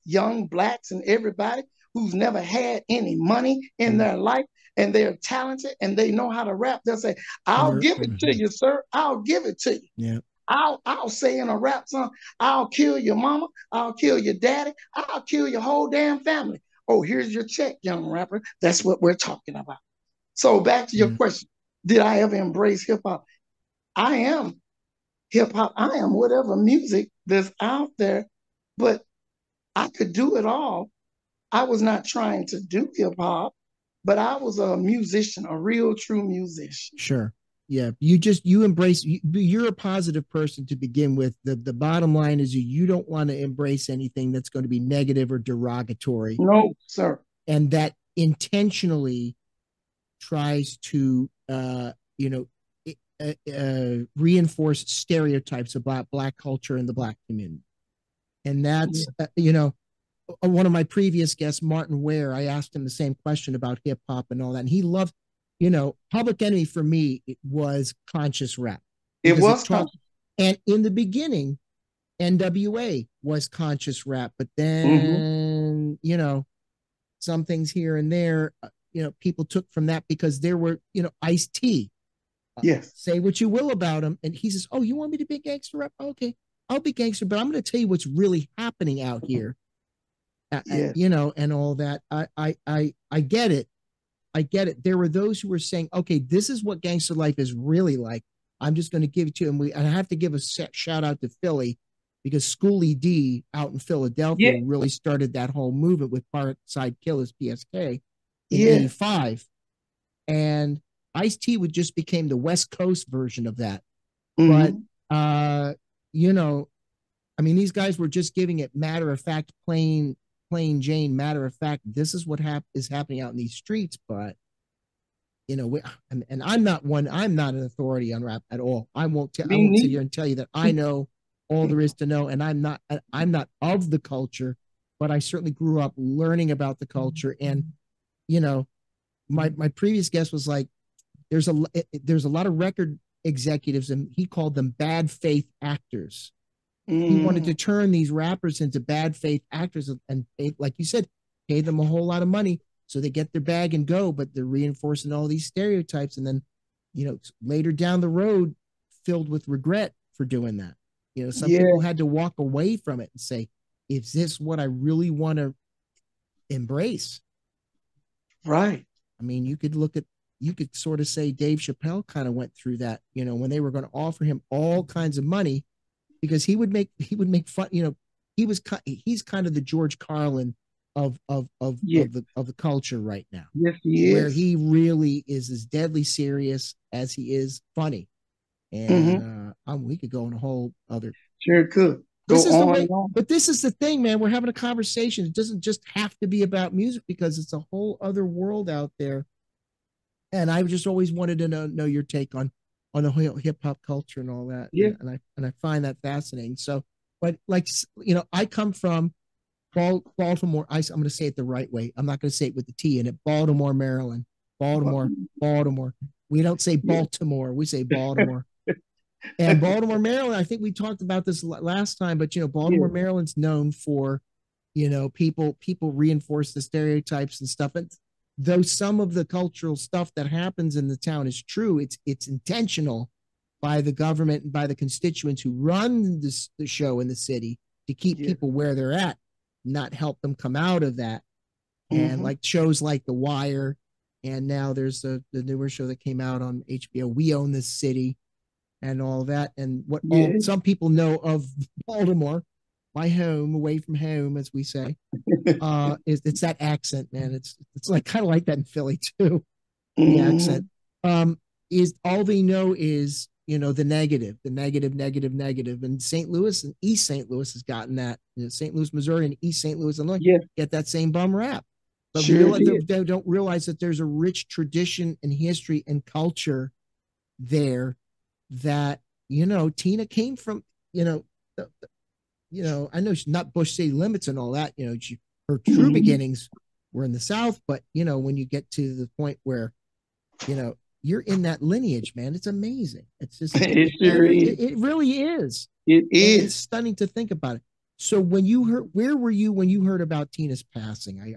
[SPEAKER 2] young blacks and everybody who's never had any money in
[SPEAKER 1] Mm.
[SPEAKER 2] their life and they're talented and they know how to rap, they'll say, I'll give it to
[SPEAKER 1] Mm-hmm.
[SPEAKER 2] you, sir. I'll give it to you.
[SPEAKER 1] Yeah.
[SPEAKER 2] I'll say in a rap song, I'll kill your mama, I'll kill your daddy, I'll kill your whole damn family. Oh, here's your check, young rapper. That's what we're talking about. So back to your
[SPEAKER 1] Yeah.
[SPEAKER 2] question. Did I ever embrace hip hop? I am hip hop. I am whatever music that's out there, but I could do it all. I was not trying to do hip hop, but I was a musician, a real true musician.
[SPEAKER 1] Sure. Yeah, you embrace. You're a positive person to begin with. The bottom line is you don't want to embrace anything that's going to be negative or derogatory,
[SPEAKER 2] No, sir.
[SPEAKER 1] and that intentionally tries to you know reinforce stereotypes about black culture and the black community. And that's
[SPEAKER 2] Yeah.
[SPEAKER 1] one of my previous guests, Martin Ware. I asked him the same question about hip hop and all that, and he loved. Public Enemy for me it was conscious rap
[SPEAKER 2] It
[SPEAKER 1] because it
[SPEAKER 2] was
[SPEAKER 1] talked.
[SPEAKER 2] conscious.
[SPEAKER 1] And in the beginning, NWA was conscious rap, but
[SPEAKER 2] Mm-hmm.
[SPEAKER 1] then some things here and there, people took from that because there were Ice T.
[SPEAKER 2] Yes.
[SPEAKER 1] Say what you will about him, and he says, "Oh, you want me to be gangster rap? Okay, I'll be gangster, but I'm going to tell you what's really happening out here,
[SPEAKER 2] Yes.
[SPEAKER 1] and all that." I get it. I get it. There were those who were saying, "Okay, this is what gangster life is really like." I'm just going to give it to him. I have to give a shout out to Philly because Schoolie D out in Philadelphia
[SPEAKER 2] Yeah.
[SPEAKER 1] really started that whole movement with Parkside Killers (PSK) in
[SPEAKER 2] Yeah.
[SPEAKER 1] '85, and Ice T would just became the West Coast version of that. But
[SPEAKER 2] Mm-hmm.
[SPEAKER 1] uh, you know, I mean, these guys were just giving it matter of fact, plain Jane, matter of fact. This is what is happening out in these streets. But and I'm not one. I'm not an authority on rap at all. I
[SPEAKER 2] Me
[SPEAKER 1] won't sit here
[SPEAKER 2] neither.
[SPEAKER 1] and tell you that I know all there is to know, and I'm not. I'm not of the culture, but I certainly grew up learning about the culture. And you know, my previous guest was like, there's a lot of record executives, and he called them bad faith actors. He wanted
[SPEAKER 2] Mm-hmm.
[SPEAKER 1] to turn these rappers into bad faith actors and pay, like you said, pay them a whole lot of money so they get their bag and go, but they're reinforcing all these stereotypes. And then, later down the road, filled with regret for doing that. Some people
[SPEAKER 2] Yeah.
[SPEAKER 1] had to walk away from it and say, is this what I really want to embrace?
[SPEAKER 2] Right.
[SPEAKER 1] I mean, you could sort of say Dave Chappelle kind of went through that, when they were going to offer him all kinds of money because he would make fun. He's kind of the George Carlin
[SPEAKER 2] Yeah.
[SPEAKER 1] of the culture right now,
[SPEAKER 2] Yes, he
[SPEAKER 1] where
[SPEAKER 2] is.
[SPEAKER 1] he really is as deadly serious as he is funny.
[SPEAKER 2] Mm-hmm.
[SPEAKER 1] And we could go in a whole other.
[SPEAKER 2] Sure could.
[SPEAKER 1] This
[SPEAKER 2] Go
[SPEAKER 1] is the
[SPEAKER 2] on
[SPEAKER 1] way,
[SPEAKER 2] and on.
[SPEAKER 1] but this is the thing, man. We're having a conversation. It doesn't just have to be about music because it's a whole other world out there. And I just always wanted to know your take on the whole hip hop culture and all that,
[SPEAKER 2] Yeah.
[SPEAKER 1] and I find that fascinating. So, but like I come from Baltimore. I'm going to say it the right way. I'm not going to say it with the T in it. Baltimore, Maryland. Baltimore, Baltimore. We don't say
[SPEAKER 2] Yeah.
[SPEAKER 1] Baltimore. We say Baltimore. And Baltimore, Maryland. I think we talked about this last time, but Baltimore,
[SPEAKER 2] Yeah.
[SPEAKER 1] Maryland's known for people reinforce the stereotypes and stuff. And though some of the cultural stuff that happens in the town is true, it's intentional by the government and by the constituents who run the show in the city to keep
[SPEAKER 2] Yeah.
[SPEAKER 1] people where they're at, not help them come out of that. And
[SPEAKER 2] Mm-hmm.
[SPEAKER 1] like shows like The Wire, and now there's the newer show that came out on HBO, We Own This City, and all that. And what all
[SPEAKER 2] Yeah.
[SPEAKER 1] some people know of Baltimore, my home, away from home, as we say, is it's that accent, man. It's like kind of like that in Philly too. The accent.
[SPEAKER 2] Mm-hmm.
[SPEAKER 1] Um, is all they know is the negative, negative, negative. And St. Louis and East St. Louis has gotten that. St. Louis, Missouri, and East St. Louis, Illinois
[SPEAKER 2] Yeah.
[SPEAKER 1] get that same bum rap. But
[SPEAKER 2] Sure did.
[SPEAKER 1] they don't realize that there's a rich tradition and history and culture there that Tina came from. You know, I know she's not Bush City Limits and all that. Her true
[SPEAKER 2] Mm-hmm.
[SPEAKER 1] beginnings were in the South, but when you get to the point where you're in that lineage, man, it's amazing. It's just
[SPEAKER 2] It sure is.
[SPEAKER 1] it really is,
[SPEAKER 2] It
[SPEAKER 1] and it's
[SPEAKER 2] is.
[SPEAKER 1] stunning to think about it. So when you heard, where were you when you heard about Tina's passing? I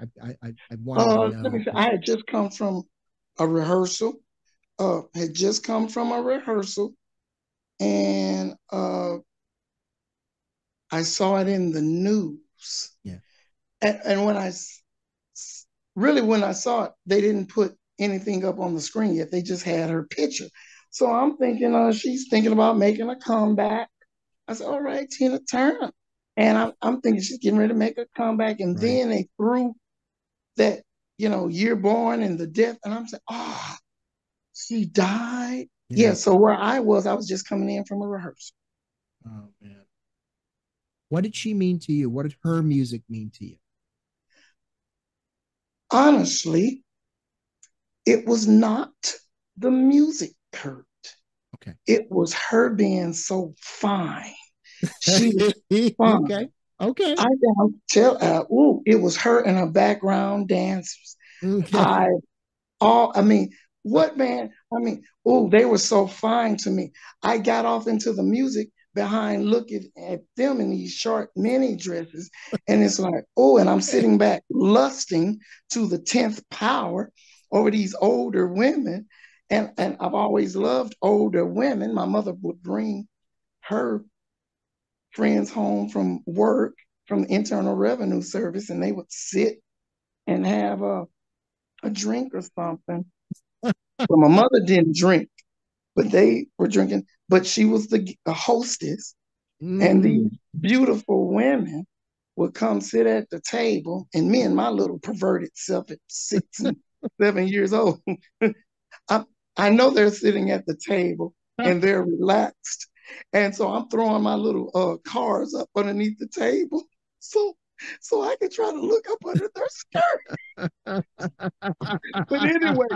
[SPEAKER 1] wanted to
[SPEAKER 2] Let
[SPEAKER 1] know
[SPEAKER 2] me say,
[SPEAKER 1] because
[SPEAKER 2] I had just come from a rehearsal. Had just come from a rehearsal, and I saw it in the news.
[SPEAKER 1] yeah,
[SPEAKER 2] And when I saw it, they didn't put anything up on the screen yet. They just had her picture. So I'm thinking, she's thinking about making a comeback. I said, all right, Tina Turner. And I'm thinking she's getting ready to make a comeback. And
[SPEAKER 1] right.
[SPEAKER 2] then they threw that, year born and the death. And I'm saying, oh, she died. Yeah,
[SPEAKER 1] Yeah.
[SPEAKER 2] so where I was just coming in from a rehearsal.
[SPEAKER 1] Oh man. What did she mean to you? What did her music mean to you?
[SPEAKER 2] Honestly, it was not the music, Kurt.
[SPEAKER 1] Okay.
[SPEAKER 2] It was her being so fine. She was fine.
[SPEAKER 1] Okay. Okay.
[SPEAKER 2] I don't tell. Ooh, it was her and her background dancers.
[SPEAKER 1] Okay.
[SPEAKER 2] I all. I mean, what man? I mean, oh, they were so fine to me. I got off into the music behind looking at them in these short mini dresses, and it's like, oh, and I'm sitting back lusting to the 10th power over these older women. And I've always loved older women. My mother would bring her friends home from work from the Internal Revenue Service, and they would sit and have a drink or something. But my mother didn't drink, but they were drinking. But she was the hostess, and these
[SPEAKER 1] Mm.
[SPEAKER 2] beautiful women would come sit at the table, and me and my little perverted self at 6 and 7 years old, I, I know they're sitting at the table and they're relaxed. And so I'm throwing my little cards up underneath the table so so I can try to look up under their skirt. But anyway,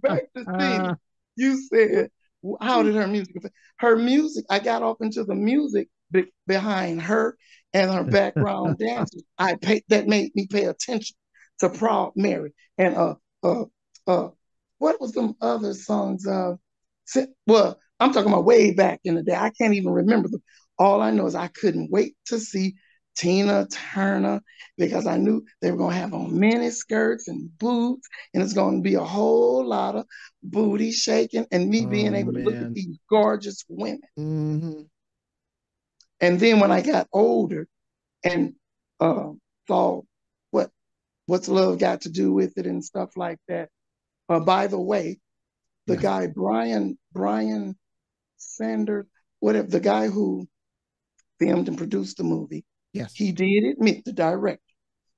[SPEAKER 2] back to Tina. You said, how did her music affect? Her music, I got off into the music behind her and her background dancers. That made me pay attention to Proud Mary and uh uh what was some other songs? Well, I'm talking about way back in the day. I can't even remember them. All I know is I couldn't wait to see Tina Turner because I knew they were going to have on mini skirts and boots, and it's going to be a whole lot of booty shaking and me being
[SPEAKER 1] Oh
[SPEAKER 2] able to look at
[SPEAKER 1] man.
[SPEAKER 2] these gorgeous women.
[SPEAKER 1] Hmm.
[SPEAKER 2] And then when I got older and uh, saw what what's love got to do with it and stuff like that. By the way, the
[SPEAKER 1] Yes.
[SPEAKER 2] guy Brian Sanders, whatever the guy who filmed and produced the movie,
[SPEAKER 1] Yes.
[SPEAKER 2] he did admit the director.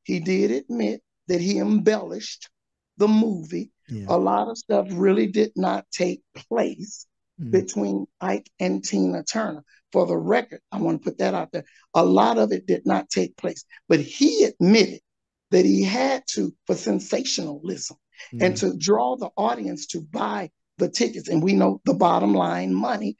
[SPEAKER 2] He did admit that he embellished the movie.
[SPEAKER 1] Yeah.
[SPEAKER 2] A lot of stuff really did not take place
[SPEAKER 1] Mm.
[SPEAKER 2] between Ike and Tina Turner. For the record, I want to put that out there. A lot of it did not take place, but he admitted that he had to for sensationalism and
[SPEAKER 1] Yeah.
[SPEAKER 2] to draw the audience to buy the tickets. And we know the bottom line money,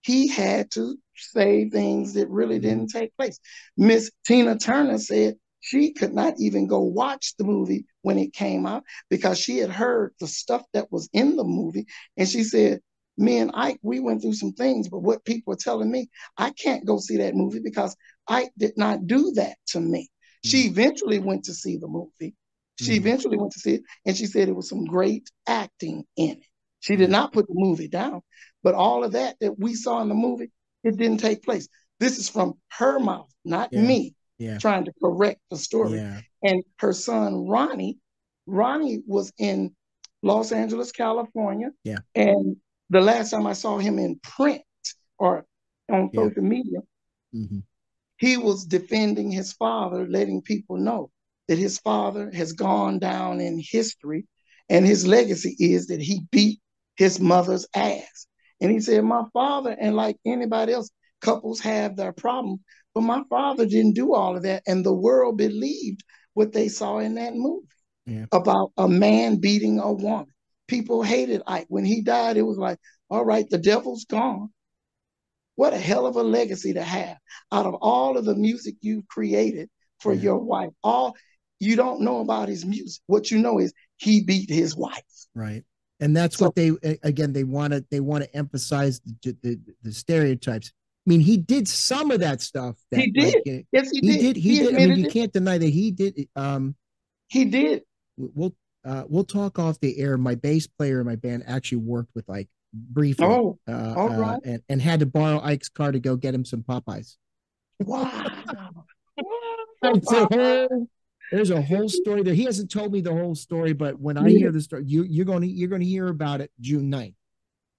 [SPEAKER 2] he had to say things that really
[SPEAKER 1] Hmm.
[SPEAKER 2] didn't take place. Miss Tina Turner said she could not even go watch the movie when it came out because she had heard the stuff that was in the movie. And she said, me and Ike, we went through some things, but what people are telling me, I can't go see that movie because Ike did not do that to me. She
[SPEAKER 1] Mm.
[SPEAKER 2] eventually went to see the movie. She
[SPEAKER 1] Hmm.
[SPEAKER 2] eventually went to see it, and she said it was some great acting in it. She did
[SPEAKER 1] Yeah.
[SPEAKER 2] not put the movie down, but all of that we saw in the movie, it didn't take place. This is from her mouth, not
[SPEAKER 1] Yeah.
[SPEAKER 2] me
[SPEAKER 1] Yeah.
[SPEAKER 2] trying to correct the story.
[SPEAKER 1] Yeah.
[SPEAKER 2] And her son, Ronnie was in Los Angeles, California.
[SPEAKER 1] Yeah.
[SPEAKER 2] And the last time I saw him in print or on
[SPEAKER 1] Yeah.
[SPEAKER 2] social media,
[SPEAKER 1] Hmm.
[SPEAKER 2] he was defending his father, letting people know that his father has gone down in history and his legacy is that he beat his mother's ass. And he said, my father, and like anybody else, couples have their problems, but my father didn't do all of that. And the world believed what they saw in that movie
[SPEAKER 1] Yeah.
[SPEAKER 2] about a man beating a woman. People hated Ike. When he died, it was like, all right, the devil's gone. What a hell of a legacy to have out of all of the music you've created for
[SPEAKER 1] Yeah.
[SPEAKER 2] your wife. All you don't know about his music. What you know is he beat his wife.
[SPEAKER 1] Right. And that's
[SPEAKER 2] So
[SPEAKER 1] what again they want to emphasize the stereotypes. I mean, he did some of that stuff that
[SPEAKER 2] he
[SPEAKER 1] like
[SPEAKER 2] did. Yes, he
[SPEAKER 1] he
[SPEAKER 2] did.
[SPEAKER 1] did he
[SPEAKER 2] He
[SPEAKER 1] did. I mean,
[SPEAKER 2] admitted
[SPEAKER 1] you
[SPEAKER 2] it.
[SPEAKER 1] can't deny that he did.
[SPEAKER 2] He did.
[SPEAKER 1] We'll talk off the air. My bass player in my band actually worked with Ike briefly,
[SPEAKER 2] Oh, all right.
[SPEAKER 1] and had to borrow Ike's car to go get him some Popeyes.
[SPEAKER 2] Wow.
[SPEAKER 1] It's a whole, there's a whole story there. He hasn't told me the whole story, but when I
[SPEAKER 2] Yeah,
[SPEAKER 1] hear the story, you're going to hear about it June 9th,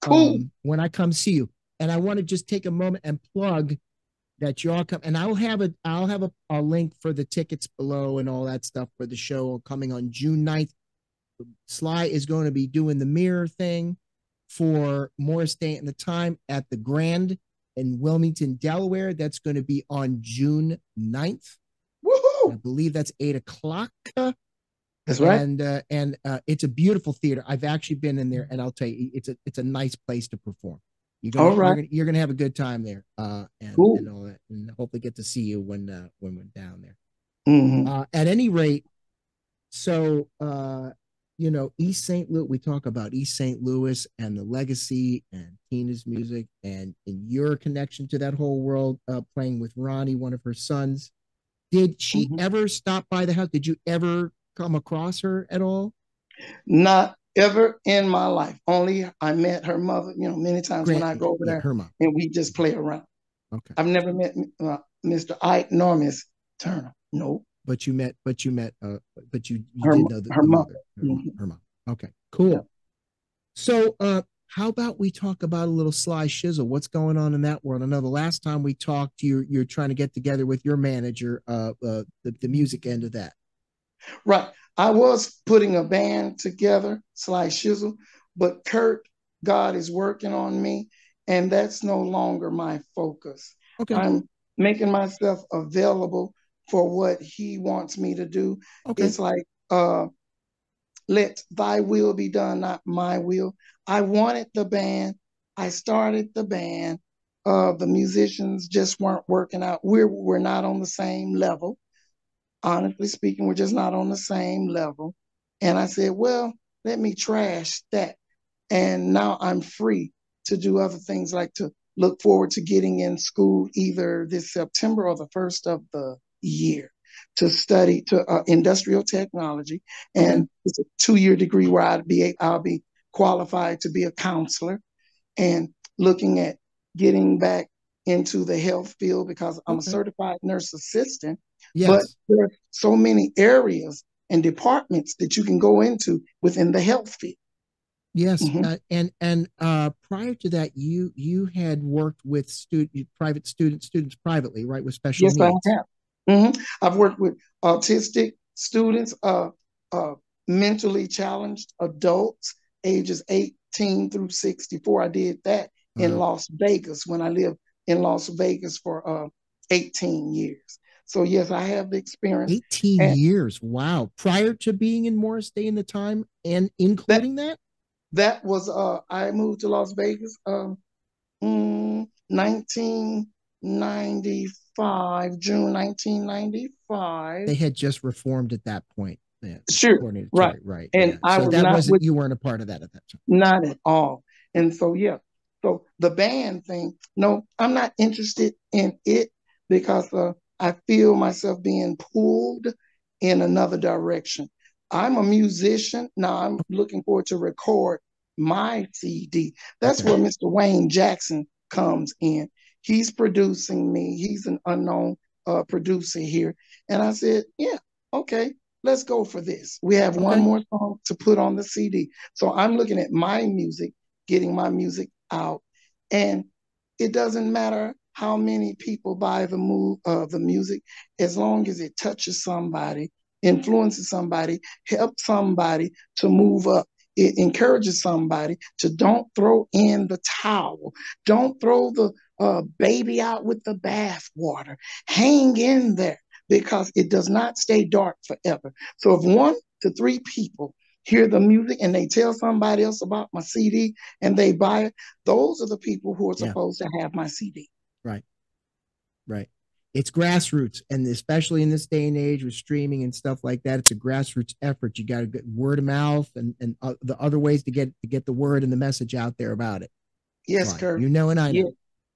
[SPEAKER 2] cool.
[SPEAKER 1] when I come see you. And I want to just take a moment and plug that y'all come, and I'll have a link for the tickets below and all that stuff for the show coming on June 9th. Sly is going to be doing the mirror thing for Morris Day and the Time at the Grand in Wilmington, Delaware. That's going to be on June 9th. I
[SPEAKER 2] Woohoo!
[SPEAKER 1] believe that's 8 o'clock.
[SPEAKER 2] That's right.
[SPEAKER 1] And it's a beautiful theater. I've actually been in there, and I'll tell you, it's a nice place to perform.
[SPEAKER 2] All right.
[SPEAKER 1] You're gonna have a good time there, and
[SPEAKER 2] Cool.
[SPEAKER 1] all that, and hopefully get to see you when we're down there.
[SPEAKER 2] Mm-hmm.
[SPEAKER 1] At any rate, so East St. Louis. We talk about East St. Louis and the legacy and Tina's music and your connection to that whole world. Playing with Ronnie, one of her sons. Did she
[SPEAKER 2] Mm-hmm.
[SPEAKER 1] ever stop by the house? Did you ever come across her at all?
[SPEAKER 2] Not ever in my life. Only I met her mother, many times when
[SPEAKER 1] Grant,
[SPEAKER 2] I go over
[SPEAKER 1] yeah,
[SPEAKER 2] there
[SPEAKER 1] her mom.
[SPEAKER 2] and we just play around.
[SPEAKER 1] Okay,
[SPEAKER 2] I've never met Mr. Ike nor Miss Turner. No,
[SPEAKER 1] but you
[SPEAKER 2] her
[SPEAKER 1] did know the,
[SPEAKER 2] her
[SPEAKER 1] the
[SPEAKER 2] mother.
[SPEAKER 1] mother,
[SPEAKER 2] Mm-hmm.
[SPEAKER 1] her mom. Okay,
[SPEAKER 2] Yeah.
[SPEAKER 1] cool. So, how about we talk about a little Sly Shizzle? What's going on in that world? I know the last time we talked, you're trying to get together with your manager, the music end of that.
[SPEAKER 2] Right. I was putting a band together, Sly Schizzle, but Kurt, God is working on me, and that's no longer my focus.
[SPEAKER 1] Okay,
[SPEAKER 2] I'm making myself available for what he wants me to do.
[SPEAKER 1] okay,
[SPEAKER 2] It's like, let thy will be done, not my will. I wanted the band. I started the band. The musicians just weren't working out. We're not on the same level. Honestly speaking, we're just not on the same level. And I said, well, let me trash that. And now I'm free to do other things, like to look forward to getting in school either this September or the first of the year to study to industrial technology.
[SPEAKER 1] okay,
[SPEAKER 2] And it's a 2 year degree where I'll be qualified to be a counselor, and looking at getting back into the health field because I'm a
[SPEAKER 1] okay.
[SPEAKER 2] certified nurse assistant. But
[SPEAKER 1] Yes,
[SPEAKER 2] there are so many areas and departments that you can go into within the health field.
[SPEAKER 1] yes.
[SPEAKER 2] Mm-hmm.
[SPEAKER 1] And prior to that, you had worked with private students privately, right, with special
[SPEAKER 2] Yes, I
[SPEAKER 1] needs.
[SPEAKER 2] have. I've worked with autistic students, uh, mentally challenged adults, ages 18 through 64. I did that in
[SPEAKER 1] Wow.
[SPEAKER 2] Las Vegas when I lived in Las Vegas for 18 years. So, yes, I have the experience.
[SPEAKER 1] 18
[SPEAKER 2] And
[SPEAKER 1] years. Wow. Prior to being in Morris Day in the Time and
[SPEAKER 2] that
[SPEAKER 1] including that?
[SPEAKER 2] that was, I moved to Las Vegas 1995, June 1995.
[SPEAKER 1] They had just reformed at that point. Yeah,
[SPEAKER 2] Sure,
[SPEAKER 1] according to
[SPEAKER 2] right.
[SPEAKER 1] Terry, right?
[SPEAKER 2] And
[SPEAKER 1] Yeah.
[SPEAKER 2] I
[SPEAKER 1] So
[SPEAKER 2] was
[SPEAKER 1] that
[SPEAKER 2] not
[SPEAKER 1] wasn't
[SPEAKER 2] with,
[SPEAKER 1] you weren't a part of that at that time.
[SPEAKER 2] not at all. And so, yeah. So the band thing, no, I'm not interested in it because I feel myself being pulled in another direction. I'm a musician. Now I'm looking forward to record my CD. That's
[SPEAKER 1] Okay.
[SPEAKER 2] where Mr. Wayne Jackson comes in. He's producing me. He's an unknown producer here. And I said, yeah, okay, let's go for this. We have one
[SPEAKER 1] Okay.
[SPEAKER 2] more song to put on the CD. So I'm looking at my music, getting my music out, and it doesn't matter how many people buy the music, as long as it touches somebody, influences somebody, helps somebody to move up. It encourages somebody to don't throw in the towel, don't throw the baby out with the bathwater. Hang in there because it does not stay dark forever. So if 1 to 3 people hear the music and they tell somebody else about my CD and they buy it, those are the people who are
[SPEAKER 1] Yeah.
[SPEAKER 2] supposed to have my CD.
[SPEAKER 1] Right. Right. It's grassroots, and especially in this day and age with streaming and stuff like that, it's a grassroots effort. You got to get word of mouth and the other ways to get the word and the message out there about it.
[SPEAKER 2] Yes,
[SPEAKER 1] Sly,
[SPEAKER 2] Kurt.
[SPEAKER 1] you know, and I
[SPEAKER 2] Yeah,
[SPEAKER 1] know.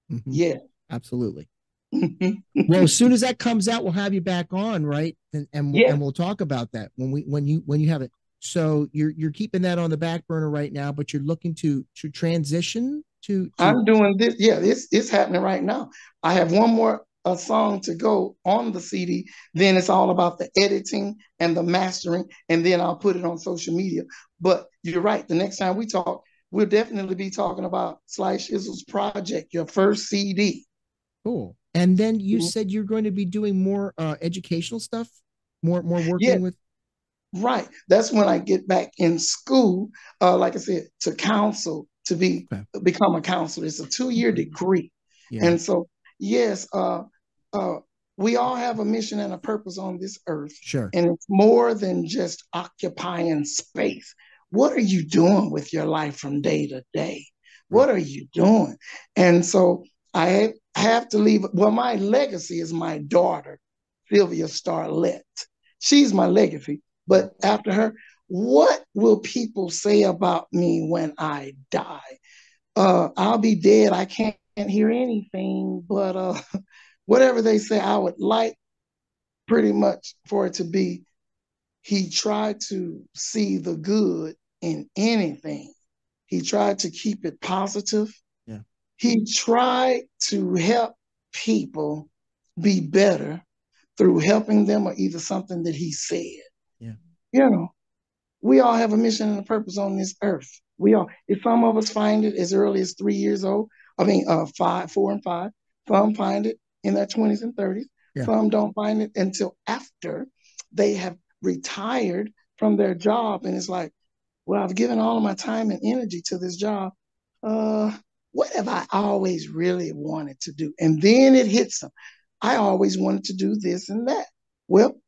[SPEAKER 1] Hmm.
[SPEAKER 2] yeah.
[SPEAKER 1] Absolutely. Well, as soon as that comes out, we'll have you back on, right? And
[SPEAKER 2] Yeah,
[SPEAKER 1] we'll talk about that when you have it. So you're keeping that on the back burner right now, but you're looking to transition to
[SPEAKER 2] I'm doing this. Yeah, it's happening right now. I have one more a song to go on the CD. Then it's all about the editing and the mastering, and then I'll put it on social media. But you're right. The next time we talk, we'll definitely be talking about Sly Shizzle's project, your first CD.
[SPEAKER 1] cool. And then you said you're going to be doing more educational stuff, more
[SPEAKER 2] Yeah,
[SPEAKER 1] working with.
[SPEAKER 2] right. That's when I get back in school, like I said, to counsel to
[SPEAKER 1] Okay.
[SPEAKER 2] become a counselor. It's a 2-year
[SPEAKER 1] Okay.
[SPEAKER 2] degree.
[SPEAKER 1] Yeah.
[SPEAKER 2] And so, yes, uh, we all have a mission and a purpose on this earth,
[SPEAKER 1] Sure.
[SPEAKER 2] and it's more than just occupying space. What are you doing with your life from day to day?
[SPEAKER 1] Right.
[SPEAKER 2] What are you doing? And so I have to leave. Well, my legacy is my daughter, Sylvia Starlett. She's my legacy.
[SPEAKER 1] Yeah.
[SPEAKER 2] But after her, what will people say about me when I die? I'll be dead. I can't hear anything, but whatever they say, I would like pretty much for it to be he tried to see the good in anything. He tried to keep it positive.
[SPEAKER 1] Yeah.
[SPEAKER 2] He tried to help people be better through helping them or either something that he said.
[SPEAKER 1] Yeah.
[SPEAKER 2] You know, we all have a mission and a purpose on this earth. We all, if some of us find it as early as 3 years old, I mean, 4 and 5, some find it in their 20s and 30s.
[SPEAKER 1] Yeah.
[SPEAKER 2] Some don't find it until after they have retired from their job. And it's like, well, I've given all of my time and energy to this job. Uh, what have I always really wanted to do? And then it hits them. I always wanted to do this and that. Well,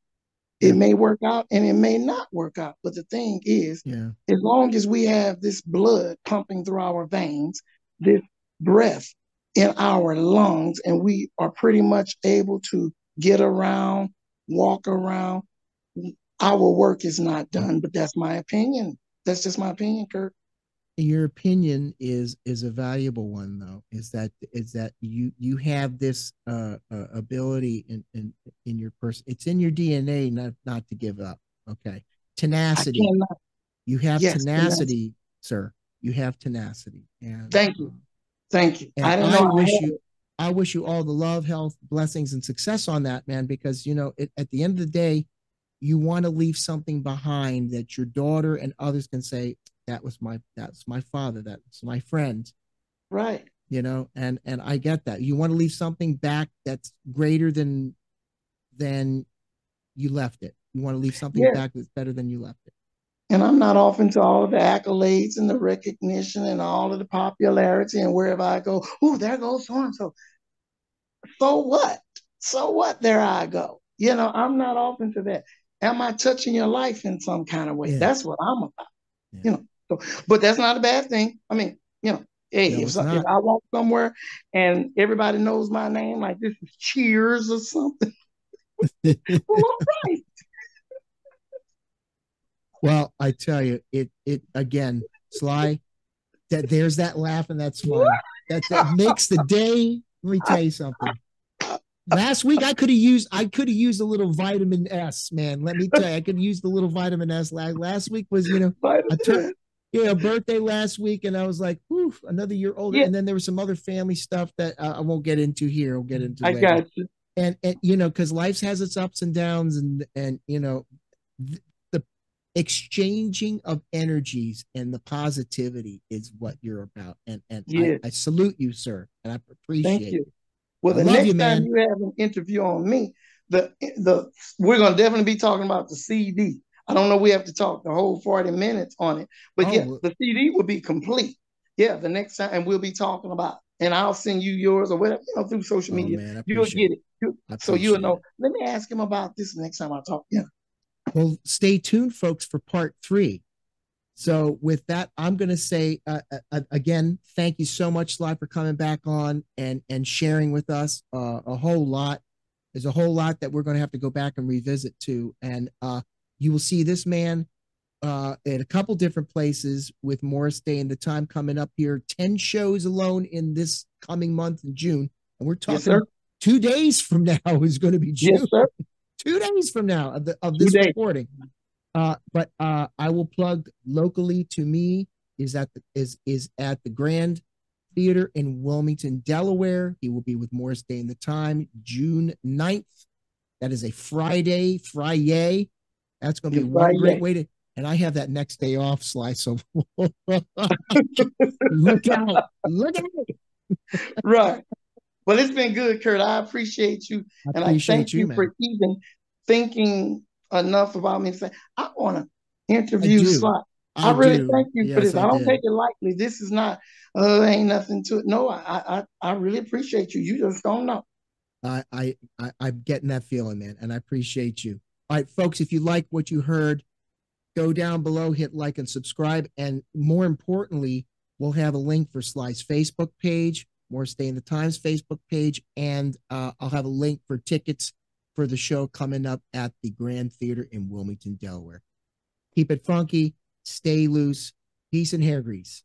[SPEAKER 2] it
[SPEAKER 1] Yeah.
[SPEAKER 2] may work out and it may not work out. But the thing is,
[SPEAKER 1] Yeah.
[SPEAKER 2] as long as we have this blood pumping through our veins, this breath in our lungs, and we are pretty much able to get around, walk around, our work is not
[SPEAKER 1] Well,
[SPEAKER 2] done. But that's my opinion. That's just my opinion, Kurt.
[SPEAKER 1] your opinion is a valuable one, though. Is that you have this ability in your person. It's in your DNA not to give up. Okay,
[SPEAKER 2] I
[SPEAKER 1] tenacity.
[SPEAKER 2] cannot.
[SPEAKER 1] You have
[SPEAKER 2] Yes,
[SPEAKER 1] tenacity, sir. You have tenacity,
[SPEAKER 2] thank you. Thank you.
[SPEAKER 1] and
[SPEAKER 2] I didn't know I had it.
[SPEAKER 1] I wish you all the love, health, blessings, and success on that, man. Because at the end of the day, you want to leave something behind that your daughter and others can say, that's my father, that's my friend,
[SPEAKER 2] Right.
[SPEAKER 1] and I get that. You want to leave something back that's greater than you left it. You want to leave something
[SPEAKER 2] Yes.
[SPEAKER 1] back that's better than you left it.
[SPEAKER 2] And I'm not off into all of the accolades and the recognition and all of the popularity and wherever I go, oh, there goes so and so. So what? So what? There I go. I'm not off into that. Am I touching your life in some kind of way?
[SPEAKER 1] Yeah.
[SPEAKER 2] That's what I'm about.
[SPEAKER 1] Yeah.
[SPEAKER 2] You know. But that's not a bad thing. I mean, hey,
[SPEAKER 1] No,
[SPEAKER 2] if
[SPEAKER 1] it's
[SPEAKER 2] if
[SPEAKER 1] not.
[SPEAKER 2] I walk somewhere and everybody knows my name, like this is Cheers or something, well, all right.
[SPEAKER 1] Well, I tell you, it again, Sly, that there's that laugh and that smile. That makes the day. Let me tell you something. Last week I could have used a little vitamin S, man. Let me tell you, I could use the little vitamin S. Last week was, I took birthday last week, and I was like, whew, another year older.
[SPEAKER 2] Yeah,
[SPEAKER 1] And then there was some other family stuff that I won't get into here. I'll get into
[SPEAKER 2] I
[SPEAKER 1] later.
[SPEAKER 2] got you.
[SPEAKER 1] And because life has its ups and downs, and the exchanging of energies and the positivity is what you're about. And I
[SPEAKER 2] Yeah,
[SPEAKER 1] I salute you, sir, and I
[SPEAKER 2] thank
[SPEAKER 1] appreciate
[SPEAKER 2] you.
[SPEAKER 1] it.
[SPEAKER 2] Well,
[SPEAKER 1] I
[SPEAKER 2] the
[SPEAKER 1] love you,
[SPEAKER 2] next time
[SPEAKER 1] man.
[SPEAKER 2] you have an interview on me, the we're gonna definitely be talking about the CD. I don't know. We have to talk the whole 40 minutes on it, but
[SPEAKER 1] Oh,
[SPEAKER 2] yeah,
[SPEAKER 1] well,
[SPEAKER 2] the CD will be complete. Yeah, the next time, and we'll be talking about, and I'll send you yours or whatever through social
[SPEAKER 1] oh
[SPEAKER 2] media.
[SPEAKER 1] man, I
[SPEAKER 2] You'll
[SPEAKER 1] appreciate
[SPEAKER 2] get
[SPEAKER 1] it.
[SPEAKER 2] it,
[SPEAKER 1] I
[SPEAKER 2] so you'll
[SPEAKER 1] appreciate
[SPEAKER 2] know.
[SPEAKER 1] it.
[SPEAKER 2] Let me ask him about this next time I talk. Yeah,
[SPEAKER 1] Well, stay tuned, folks, for part 3. So, with that, I'm going to say again, thank you so much, Sly, for coming back on and sharing with us a whole lot. There's a whole lot that we're going to have to go back and revisit too, and you will see this man at a couple different places with Morris Day and the time coming up here. 10 shows alone in this coming month in June, and we're
[SPEAKER 2] yes, sir.
[SPEAKER 1] talking 2 days from now is going to be
[SPEAKER 2] Yes,
[SPEAKER 1] June.
[SPEAKER 2] sir.
[SPEAKER 1] 2 days from now of this
[SPEAKER 2] Today.
[SPEAKER 1] recording. But I will plug locally to me is at the Grand Theater in Wilmington, Delaware. He will be with Morris Day and the Time, June 9th. That is a Friday. Friday. That's going to be
[SPEAKER 2] Yes,
[SPEAKER 1] one
[SPEAKER 2] right.
[SPEAKER 1] great way to. And I have that next day off, Sly. So look out! Look out!
[SPEAKER 2] Right. Well, it's been good, Kurt. I appreciate you,
[SPEAKER 1] I
[SPEAKER 2] and I thank
[SPEAKER 1] appreciate you,
[SPEAKER 2] you for
[SPEAKER 1] man.
[SPEAKER 2] even thinking enough about me to say I want to
[SPEAKER 1] I
[SPEAKER 2] interview
[SPEAKER 1] do.
[SPEAKER 2] Sly. I
[SPEAKER 1] I
[SPEAKER 2] really
[SPEAKER 1] do.
[SPEAKER 2] thank you for
[SPEAKER 1] Yes,
[SPEAKER 2] this.
[SPEAKER 1] I
[SPEAKER 2] I don't
[SPEAKER 1] did.
[SPEAKER 2] take it lightly. This is not, ain't nothing to it. No, I really appreciate you. You just don't know.
[SPEAKER 1] I'm getting that feeling, man, and I appreciate you. All right, folks, if you like what you heard, go down below, hit like and subscribe, and more importantly, we'll have a link for Sly's Facebook page, More Stay in the Times Facebook page, and I'll have a link for tickets for the show coming up at the Grand Theater in Wilmington, Delaware. Keep it funky, stay loose, peace and hair grease.